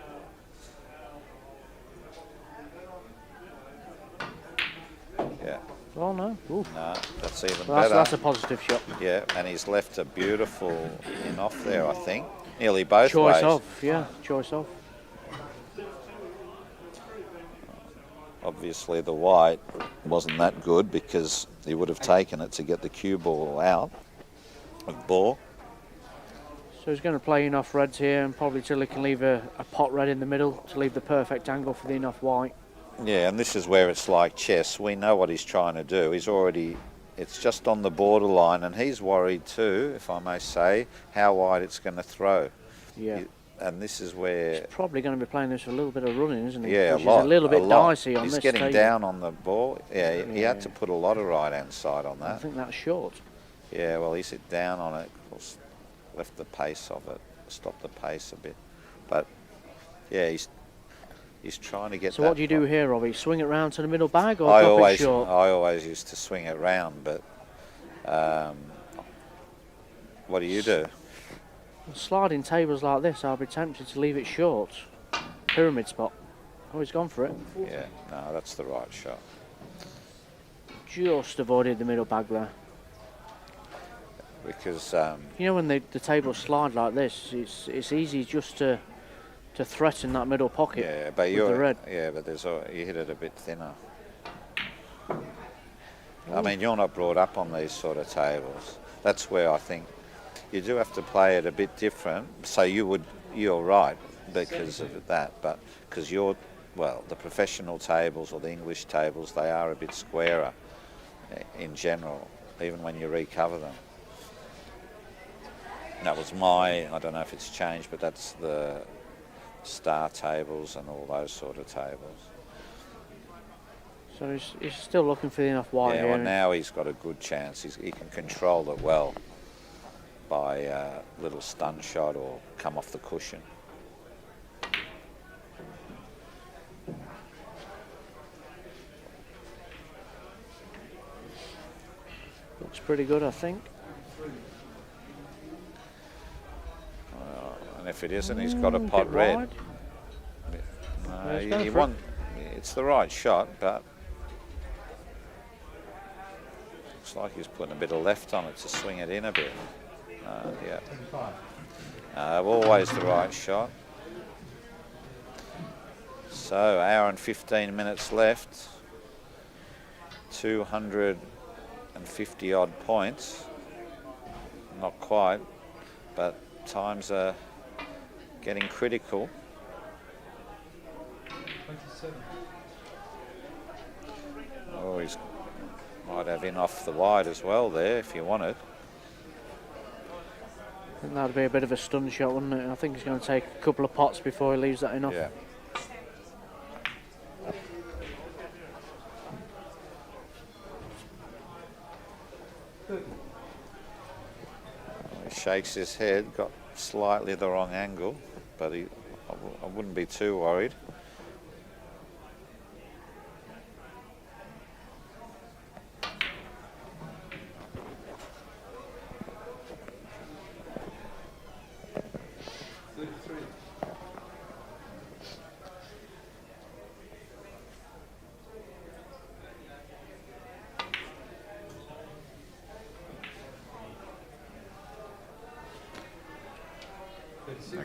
Yeah. Oh no. Ooh. No, that's even Well, better. that's a positive shot. Yeah, and he's left a beautiful in off there, I think. Nearly both Choice ways. of, yeah, choice of. Obviously the white wasn't that good because he would have taken it to get the cue ball out of ball. So he's going to play enough reds here, and probably till he can leave a pot red in the middle to leave the perfect angle for the enough white. Yeah, and this is where it's like chess. We know what he's trying to do. It's just on the borderline, and he's worried too, if I may say, how wide it's going to throw. Yeah. And this is where... He's probably going to be playing this a little bit of running, isn't he? Yeah, Which a lot. is a little bit dicey on He's this getting table. down on the ball. Yeah, he had to put a lot of right-hand side on I that. think that's short. Yeah, well, he's hit down on it, of course, left the pace of it, stopped the pace a bit. But, yeah, he's trying to get So that what do you do here, Robbie? Swing it round to the middle bag or I drop it short? always used to swing it round, but what do you do? Sliding tables like this, I'll be tempted to leave it short. Pyramid spot. Oh, he's gone for it. Yeah, no, that's the right shot. Just avoided the middle bag there. Because You know when the tables slide like this, it's easy just to threaten that middle pocket. yeah, but with the red. you hit it a bit thinner. I mean, you're not brought up on these sort of tables. That's where I think you do have to play it a bit different. So you're right because of that, but because the professional tables or the English tables, they are a bit squarer in general, even when you recover them. That was I don't know if it's changed, but that's the star tables and all those sort of tables. So he's still looking for the enough white Yeah, here. well, now he's got a good chance. He can control it well. by a little stun shot or come off the cushion. Looks pretty good, I think. And if it isn't, he's got a pot bit red. wide. No, Let's go you for it. want, it's the right shot, but looks like he's putting a bit of left on it to swing it in a bit. Yeah. Always the right shot. So, hour and 15 minutes left. 250 odd points. Not quite, but times are getting critical. 27. Oh, he's might have in off the wide as well there if you want it. I think that'd be a bit of a stun shot, wouldn't it? I think he's going to take a couple of pots before he leaves that in off. Yeah. He shakes his head, got slightly the wrong angle, but I wouldn't be too worried.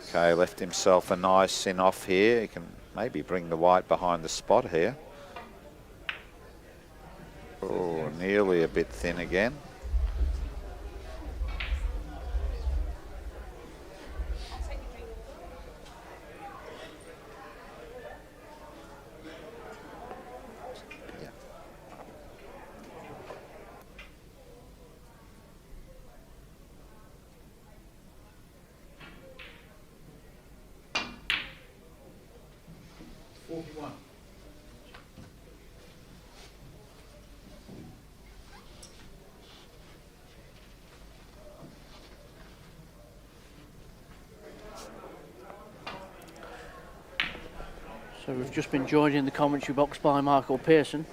Okay, left himself a nice in off here. He can maybe bring the white behind the spot here. Oh, nearly a bit thin again. So we've just been joined in the commentary box by Michael Pearson.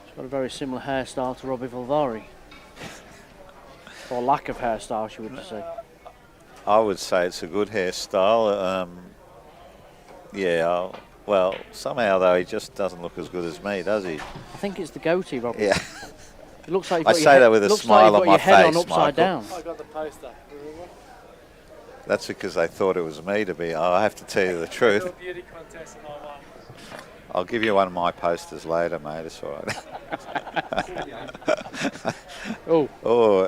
He's got a very similar hairstyle to Robbie Valvari. Or lack of hairstyle, she would say. I would say it's a good hairstyle. Yeah, well, somehow though he just doesn't look as good as me, does he? I think it's the goatee, Robbie. Yeah. It looks like you've I got say your head, that with a looks smile like on you've got my your head face, on upside down. I got the poster, remember? That's because they thought it was me to be. I have to tell you the truth. Beauty contest and all that. I'll give you one of my posters later, mate. It's all right. Oh,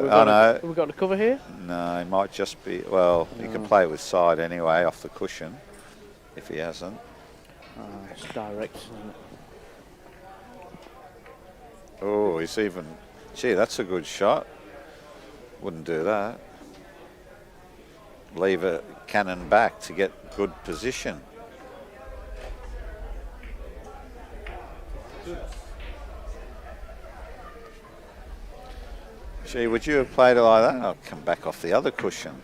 I know. We've got the cover here. No, he might just be. Well, he can play with side anyway, off the cushion, if he hasn't. It's direct, isn't it? Oh, he's even. Gee, that's a good shot. Wouldn't do that. Leave a cannon back to get good position. Gee, would you have played it like that? I'll come back off the other cushion.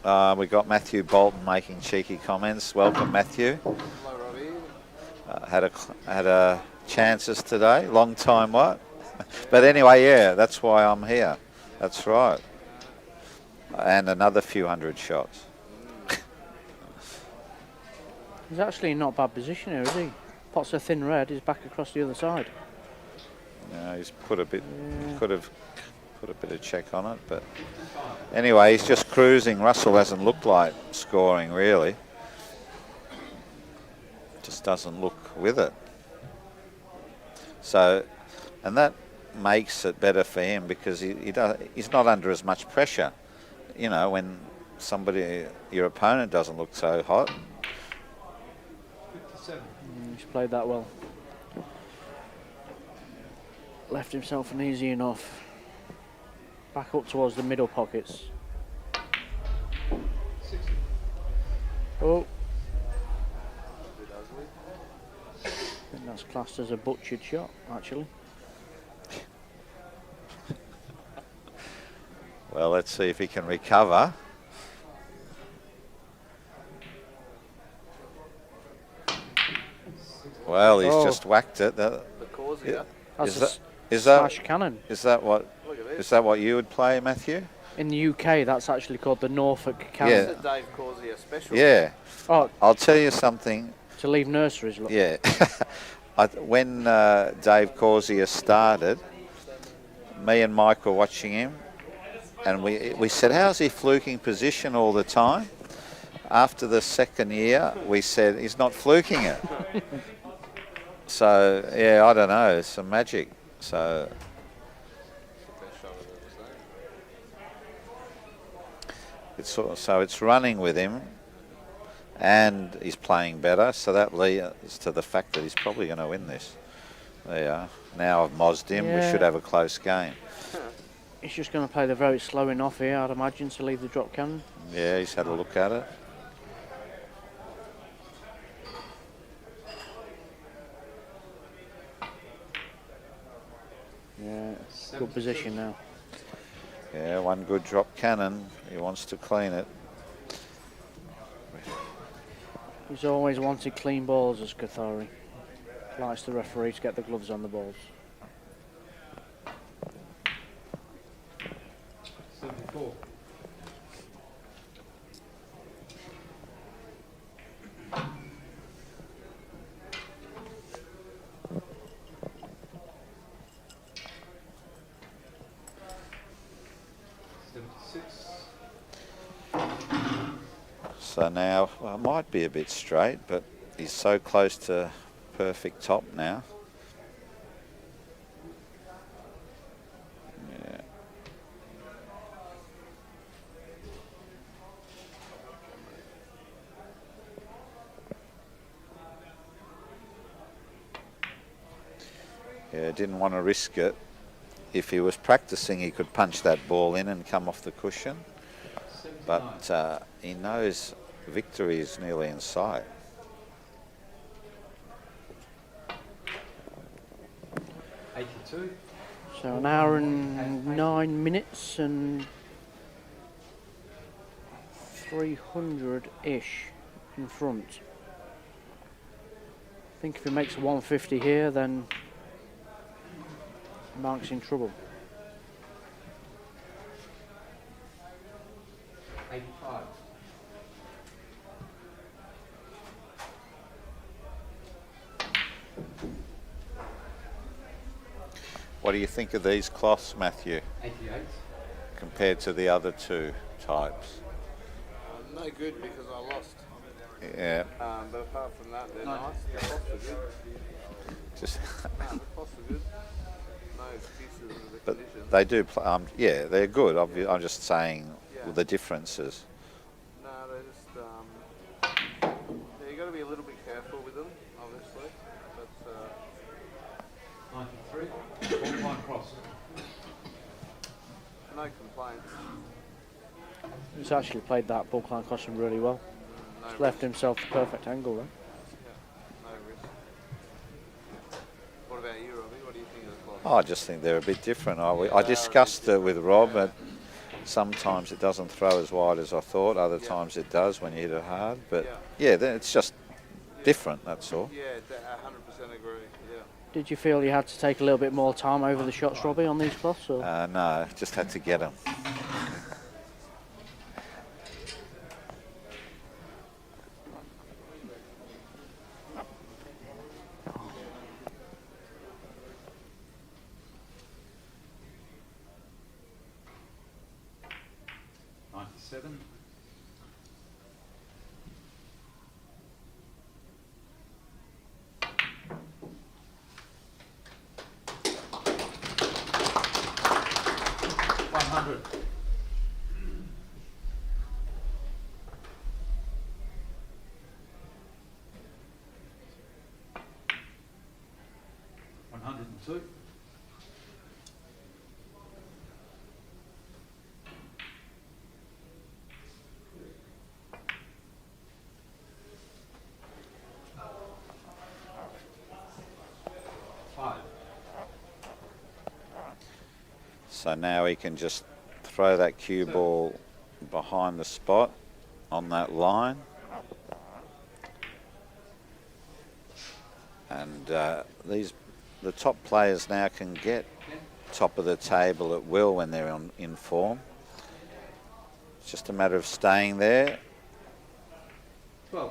We got Matthew Bolton making cheeky comments. Welcome, Matthew. Had a chances today. Long time, what? But anyway, yeah, that's why I'm here. That's right. And another few hundred shots. He's actually in not a bad position here, is he? Pots a thin red, he's back across the other side. Yeah, he's put a bit, could have put a bit of check on it, but anyway, he's just cruising. Russell hasn't looked like scoring really. Just doesn't look with it. So, and that makes it better for him because he's not under as much pressure. You know, when your opponent doesn't look so hot. 57. He's played that well. Left himself an easy enough. Back up towards the middle pockets. 60. Oh. I think that's classed as a butchered shot, actually. Well, let's see if he can recover. Well, he's just whacked it. Is that smash cannon. Is that what you would play, Matthew? In the UK, that's actually called the Norfolk cannon. Yeah. It's a Dave Corsia special. Yeah. Oh, I'll tell you something. to leave nurseries. Look. Yeah. When Dave Corsia started, me and Mike were watching him, and we said, how's he fluking position all the time? After the second year, we said, he's not fluking it. So, yeah, I don't know, it's some magic. So, it's running with him, and he's playing better, so that leads to the fact that he's probably going to win this. There you are. Now I've mozzed him, we should have a close game. He's just going to play the very slow enough here, I'd imagine, to leave the drop cannon. Yeah, he's had a look at it. Yeah, good position now. Yeah, one good drop cannon. He wants to clean it. He's always wanted clean balls as Kothari. Likes the referee to get the gloves on the balls. 74. So now, well, it might be a bit straight, but he's so close to perfect top now. Yeah. Yeah, didn't want to risk it. If he was practicing, he could punch that ball in and come off the cushion. But he knows victory is nearly in sight. So an hour and 9 minutes and 300-ish in front. I think if he makes a 150 here, then Mark's in trouble. 85. What do you think of these cloths, Matthew, 88. compared to the other two types? No good because I lost. Yeah. But apart from that, they're nice. The cloths are good. Just The cloths are good. No excuses of the but conditions. they do play, yeah, they're good. I'm just saying the differences. No, they're just. Yeah, you got to be a little bit careful with them, obviously. But 93. Borderline cross. no complaints. He's actually played that bullcline crossing really well. No He's left himself the perfect angle there. No risk. What about you, Robbie? What do you think of the cloth? I just think they're a bit different. I discussed it with Rob. Sometimes it doesn't throw as wide as I thought. Other times it does when you hit it hard. But yeah, it's just different. That's all. Yeah, 100% agree. Yeah. Did you feel you had to take a little bit more time over the shots, Robbie, on these cloths? Or? No, just had to get them. Seven. Two. So now he can just throw that cue ball behind the spot on that line. And the top players now can get top of the table at will when they're in form. It's just a matter of staying there.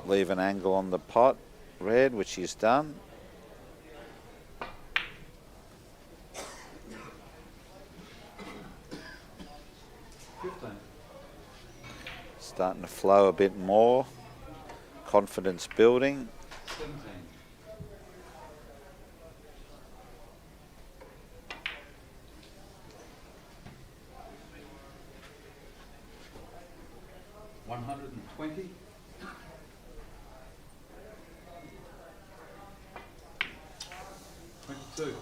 Leave an angle on the pot, red, which he's done. Starting to flow a bit more. Confidence building. 17. $120. $22.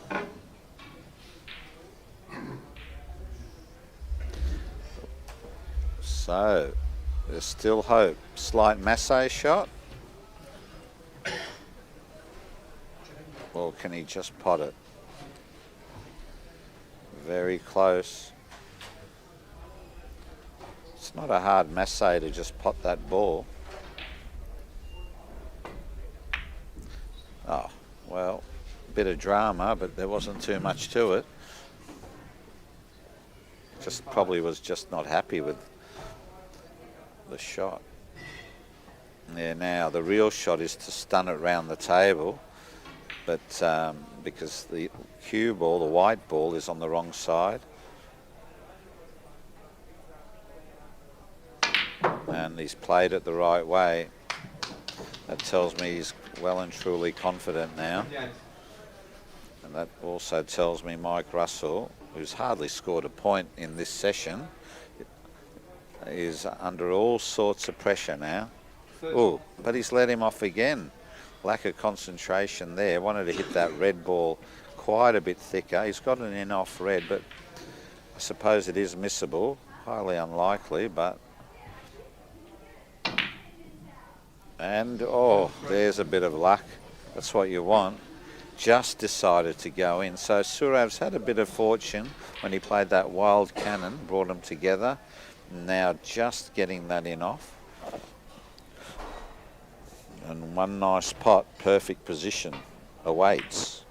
So, there's still hope. Slight massé shot. Or can he just pot it? Very close. It's not a hard massé to just pot that ball. Oh, well, bit of drama, but there wasn't too much to it. Just probably was just not happy with the shot. Yeah, now the real shot is to stun it round the table, but because the cue ball, the white ball, is on the wrong side. And he's played it the right way. That tells me he's well and truly confident now. And that also tells me Mike Russell, who's hardly scored a point in this session, is under all sorts of pressure now. Oh, but he's let him off again. Lack of concentration there. Wanted to hit that red ball quite a bit thicker. He's got an in-off red, but I suppose it is missable. Highly unlikely, but... And, oh, there's a bit of luck. That's what you want. Just decided to go in. So Sourav's had a bit of fortune when he played that wild cannon, brought them together. Now just getting that in off. And one nice pot, perfect position, awaits.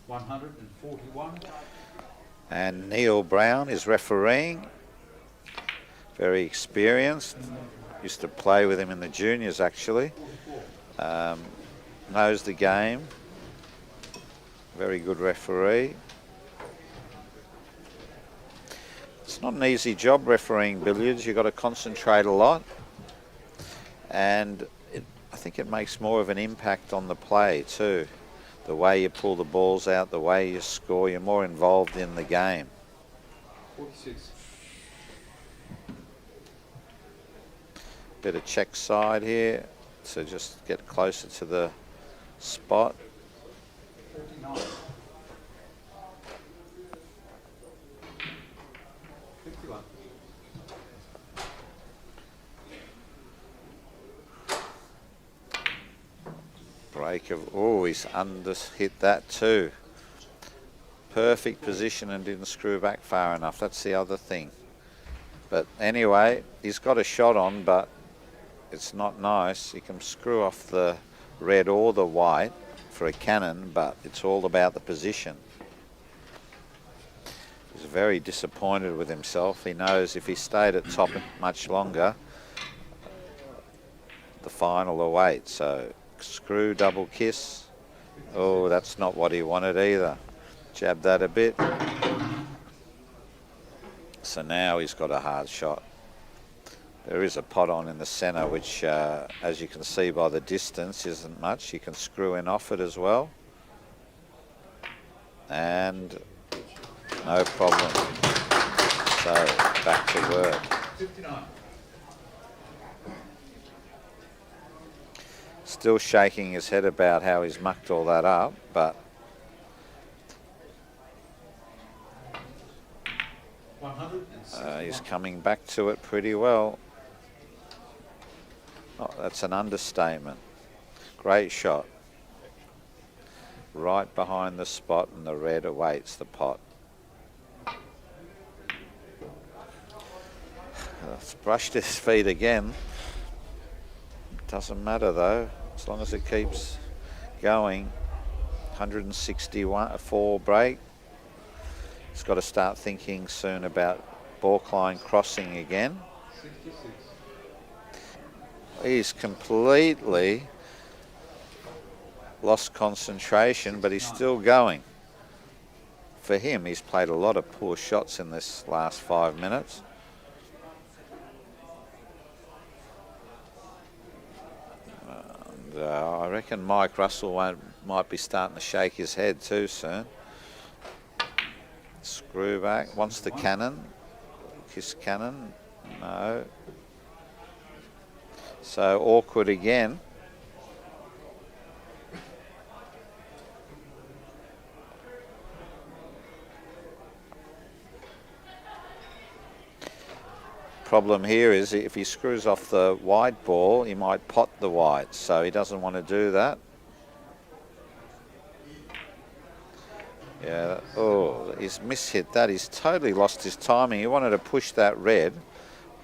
$141. And Neil Brown is refereeing. Very experienced. Used to play with him in the juniors, actually. Knows the game. Very good referee. It's not an easy job refereeing billiards. You've got to concentrate a lot. And I think it makes more of an impact on the play too. The way you pull the balls out, the way you score, you're more involved in the game. 46. Bit of check side here, so just get closer to the spot. 49. 51. Break of, oh, he's hit that too. Perfect position and didn't screw back far enough. That's the other thing. But anyway, he's got a shot on, but it's not nice. You can screw off the red or the white for a cannon, but it's all about the position. He's very disappointed with himself. He knows if he stayed at top much longer, the final awaits. So screw, double kiss. Oh, that's not what he wanted either. Jab that a bit. So now he's got a hard shot. There is a pot on in the centre, which, as you can see by the distance, isn't much. You can screw in off it as well. And no problem. So back to work. 59. Still shaking his head about how he's mucked all that up, but he's coming back to it pretty well. Oh, that's an understatement. Great shot. Right behind the spot, and the red awaits the pot. It's brushed his feet again. Doesn't matter though, as long as it keeps going. 164 break. He's got to start thinking soon about balk-line crossing again. 66. He's completely lost concentration, but he's still going. For him, he's played a lot of poor shots in this last 5 minutes. And, I reckon Mike Russell might be starting to shake his head too soon. Screw back, wants the cannon. Kiss cannon, no. So awkward again. Problem here is if he screws off the wide ball, he might pot the wide, so he doesn't want to do that. Yeah, oh, he's mishit that. He's totally lost his timing. He wanted to push that red.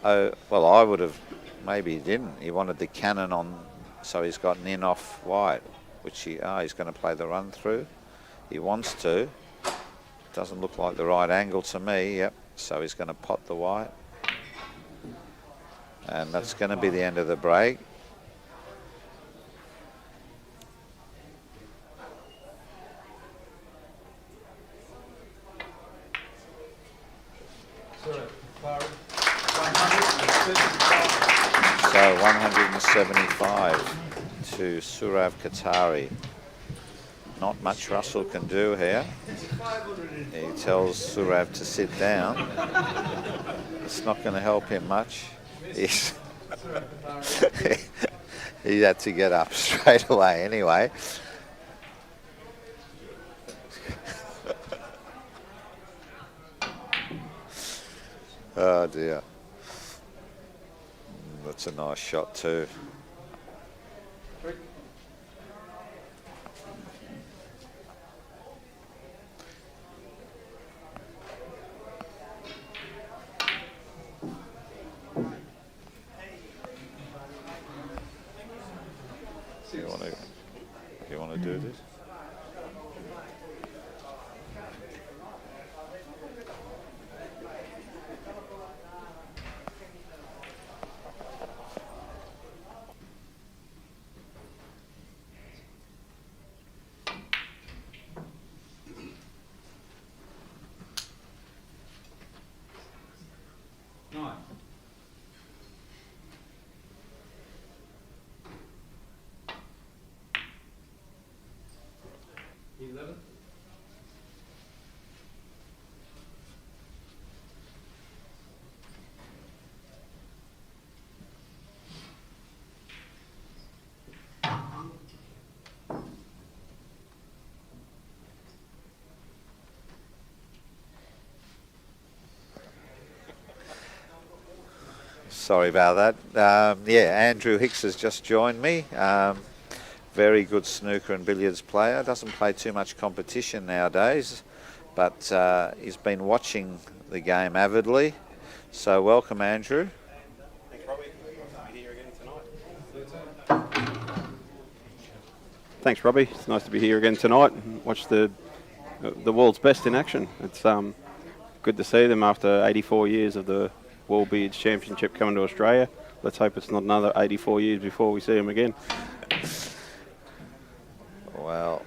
Oh, well, I would have, maybe he didn't. He wanted the cannon on, so he's got an in off wide, which he's going to play the run through. He wants to. Doesn't look like the right angle to me. Yep, so he's going to pot the white. And that's going to be the end of the break. So 175 to Sourav Kothari. Not much Russell can do here. He tells Sourav to sit down. It's not going to help him much. He had to get up straight away anyway. Oh dear. That's a nice shot too. You want to do this? Nine. 11. Sorry about that. Yeah, Andrew Hicks has just joined me. Very good snooker and billiards player. Doesn't play too much competition nowadays, but he's been watching the game avidly. So welcome, Andrew. Thanks, Robbie. Nice to be here again tonight. Thanks, Robbie. It's nice to be here again tonight and watch the world's best in action. It's good to see them after 84 years of the World Billiards Championship coming to Australia. Let's hope it's not another 84 years before we see them again. Well,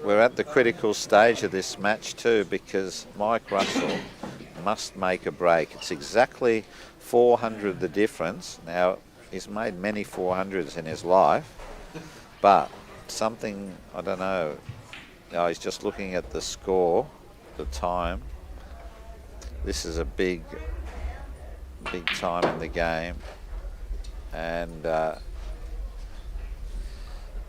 we're at the critical stage of this match too, because Mike Russell must make a break. It's exactly 400 the difference. Now, he's made many 400s in his life, but something, I don't know. Oh, he's just looking at the score, the time. This is a big time in the game, and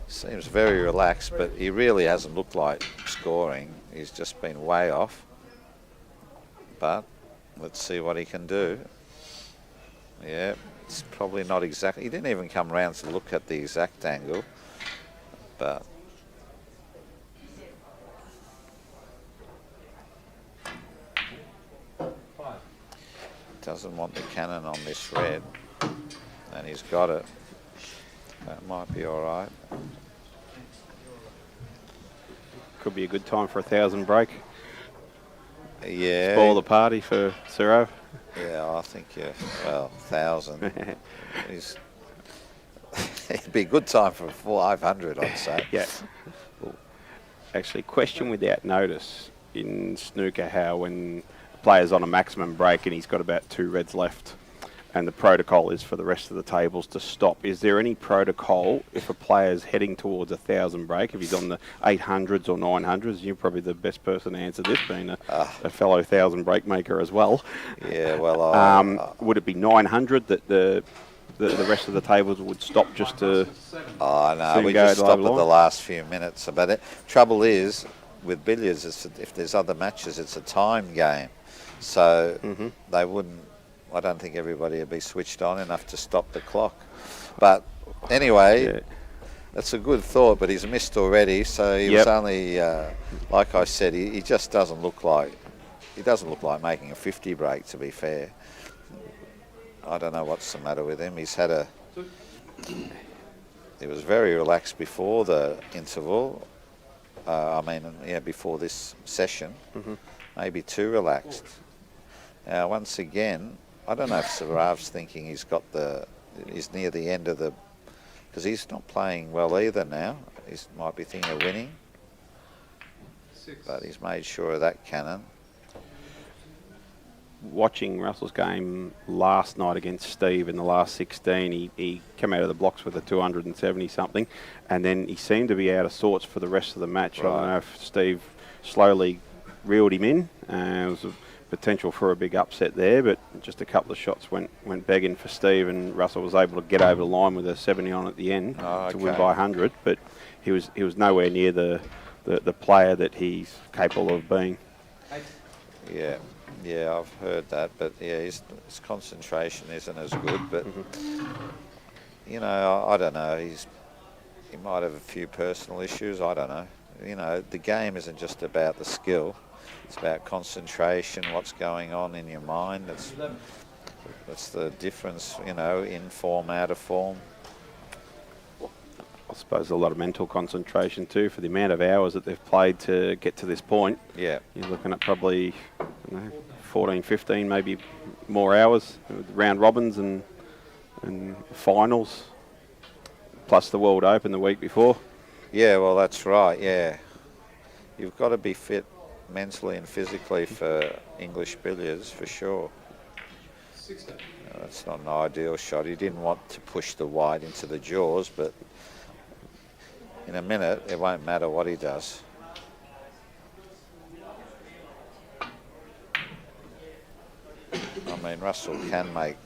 Seems very relaxed, but he really hasn't looked like scoring. He's just been way off. But let's see what he can do. Yeah, it's probably not exactly. He didn't even come round to look at the exact angle, but doesn't want the cannon on this red, and he's got it. That might be all right. Could be a good time for a 1,000 break. Yeah. Spoil the party for Sourav. Yeah, I think, yeah, well, 1,000. It'd be a good time for 500, I'd say. Yeah. Well, actually, question without notice in snooker, how when a player's on a maximum break and he's got about 2 reds left, and the protocol is for the rest of the tables to stop. Is there any protocol if a player's heading towards a 1,000 break, if he's on the 800s or 900s? You're probably the best person to answer this, being a fellow 1,000 break maker as well. Yeah, well, would it be 900 that the rest of the tables would stop just to? Oh no, we just stop at the last few minutes. But it, trouble is with billiards, if there's other matches, it's a time game, so they wouldn't. I don't think everybody would be switched on enough to stop the clock. But anyway, that's a good thought, but he's missed already, so he was only, like I said, he just doesn't look like, making a 50 break, to be fair. I don't know what's the matter with him. He was very relaxed before the interval. Before this session, maybe too relaxed. Now, once again, I don't know if Sourav's thinking he's near the end of the, because he's not playing well either now. He might be thinking of winning, but he's made sure of that cannon. Watching Russell's game last night against Steve in the last 16, he came out of the blocks with a 270 something, and then he seemed to be out of sorts for the rest of the match. Right. I don't know if Steve slowly reeled him in. It was a potential for a big upset there, but just a couple of shots went begging for Steve, and Russell was able to get over the line with a 70 on at the end to win by 100. But he was nowhere near the player that he's capable of being. Yeah, I've heard that, but yeah, his concentration isn't as good. But you know, I don't know. He might have a few personal issues. I don't know. You know, the game isn't just about the skill. It's about concentration, what's going on in your mind. That's the difference, you know, in form, out of form. I suppose a lot of mental concentration too, for the amount of hours that they've played to get to this point. Yeah. You're looking at probably 14, 15, maybe more hours with round robins and finals, plus the World Open the week before. Yeah, well, that's right, yeah. You've got to be fit mentally and physically for English billiards, for sure. That's not an ideal shot. He didn't want to push the white into the jaws, but in a minute, it won't matter what he does. I mean, Russell can make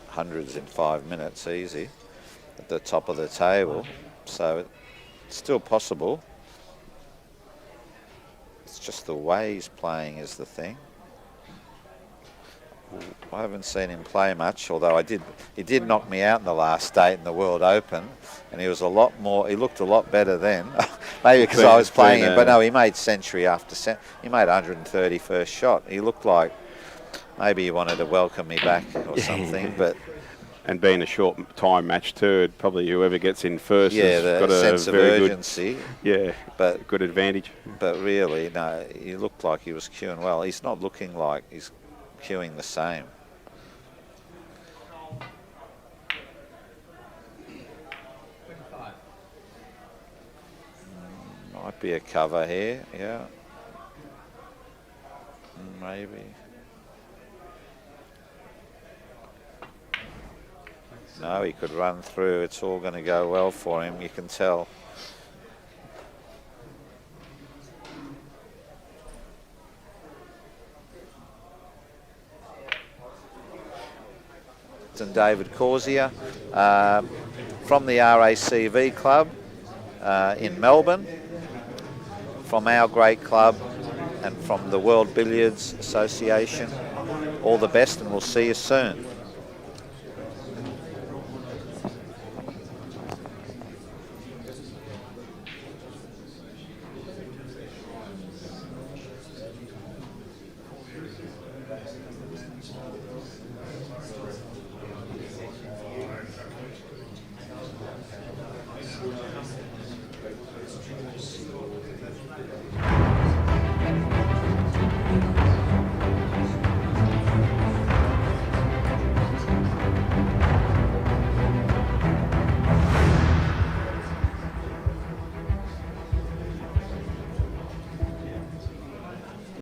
hundreds in 5 minutes easy at the top of the table, so it's still possible. It's just the way he's playing is the thing. I haven't seen him play much, although he did knock me out in the last 8 in the World Open, and he was a lot more, he looked a lot better then. Maybe because I was playing him, but no, he made century after he made 130 first shot. He looked like maybe he wanted to welcome me back or something, but... And being a short time match too, probably whoever gets in first has got a sense of very urgency. But good advantage. But really, no, he looked like he was queuing well. He's not looking like he's queuing the same. Might be a cover here, yeah. Maybe. No, he could run through. It's all going to go well for him, you can tell. And David Corsia from the RACV club. in Melbourne. From our great club and from the World Billiards Association, all the best, and we'll see you soon.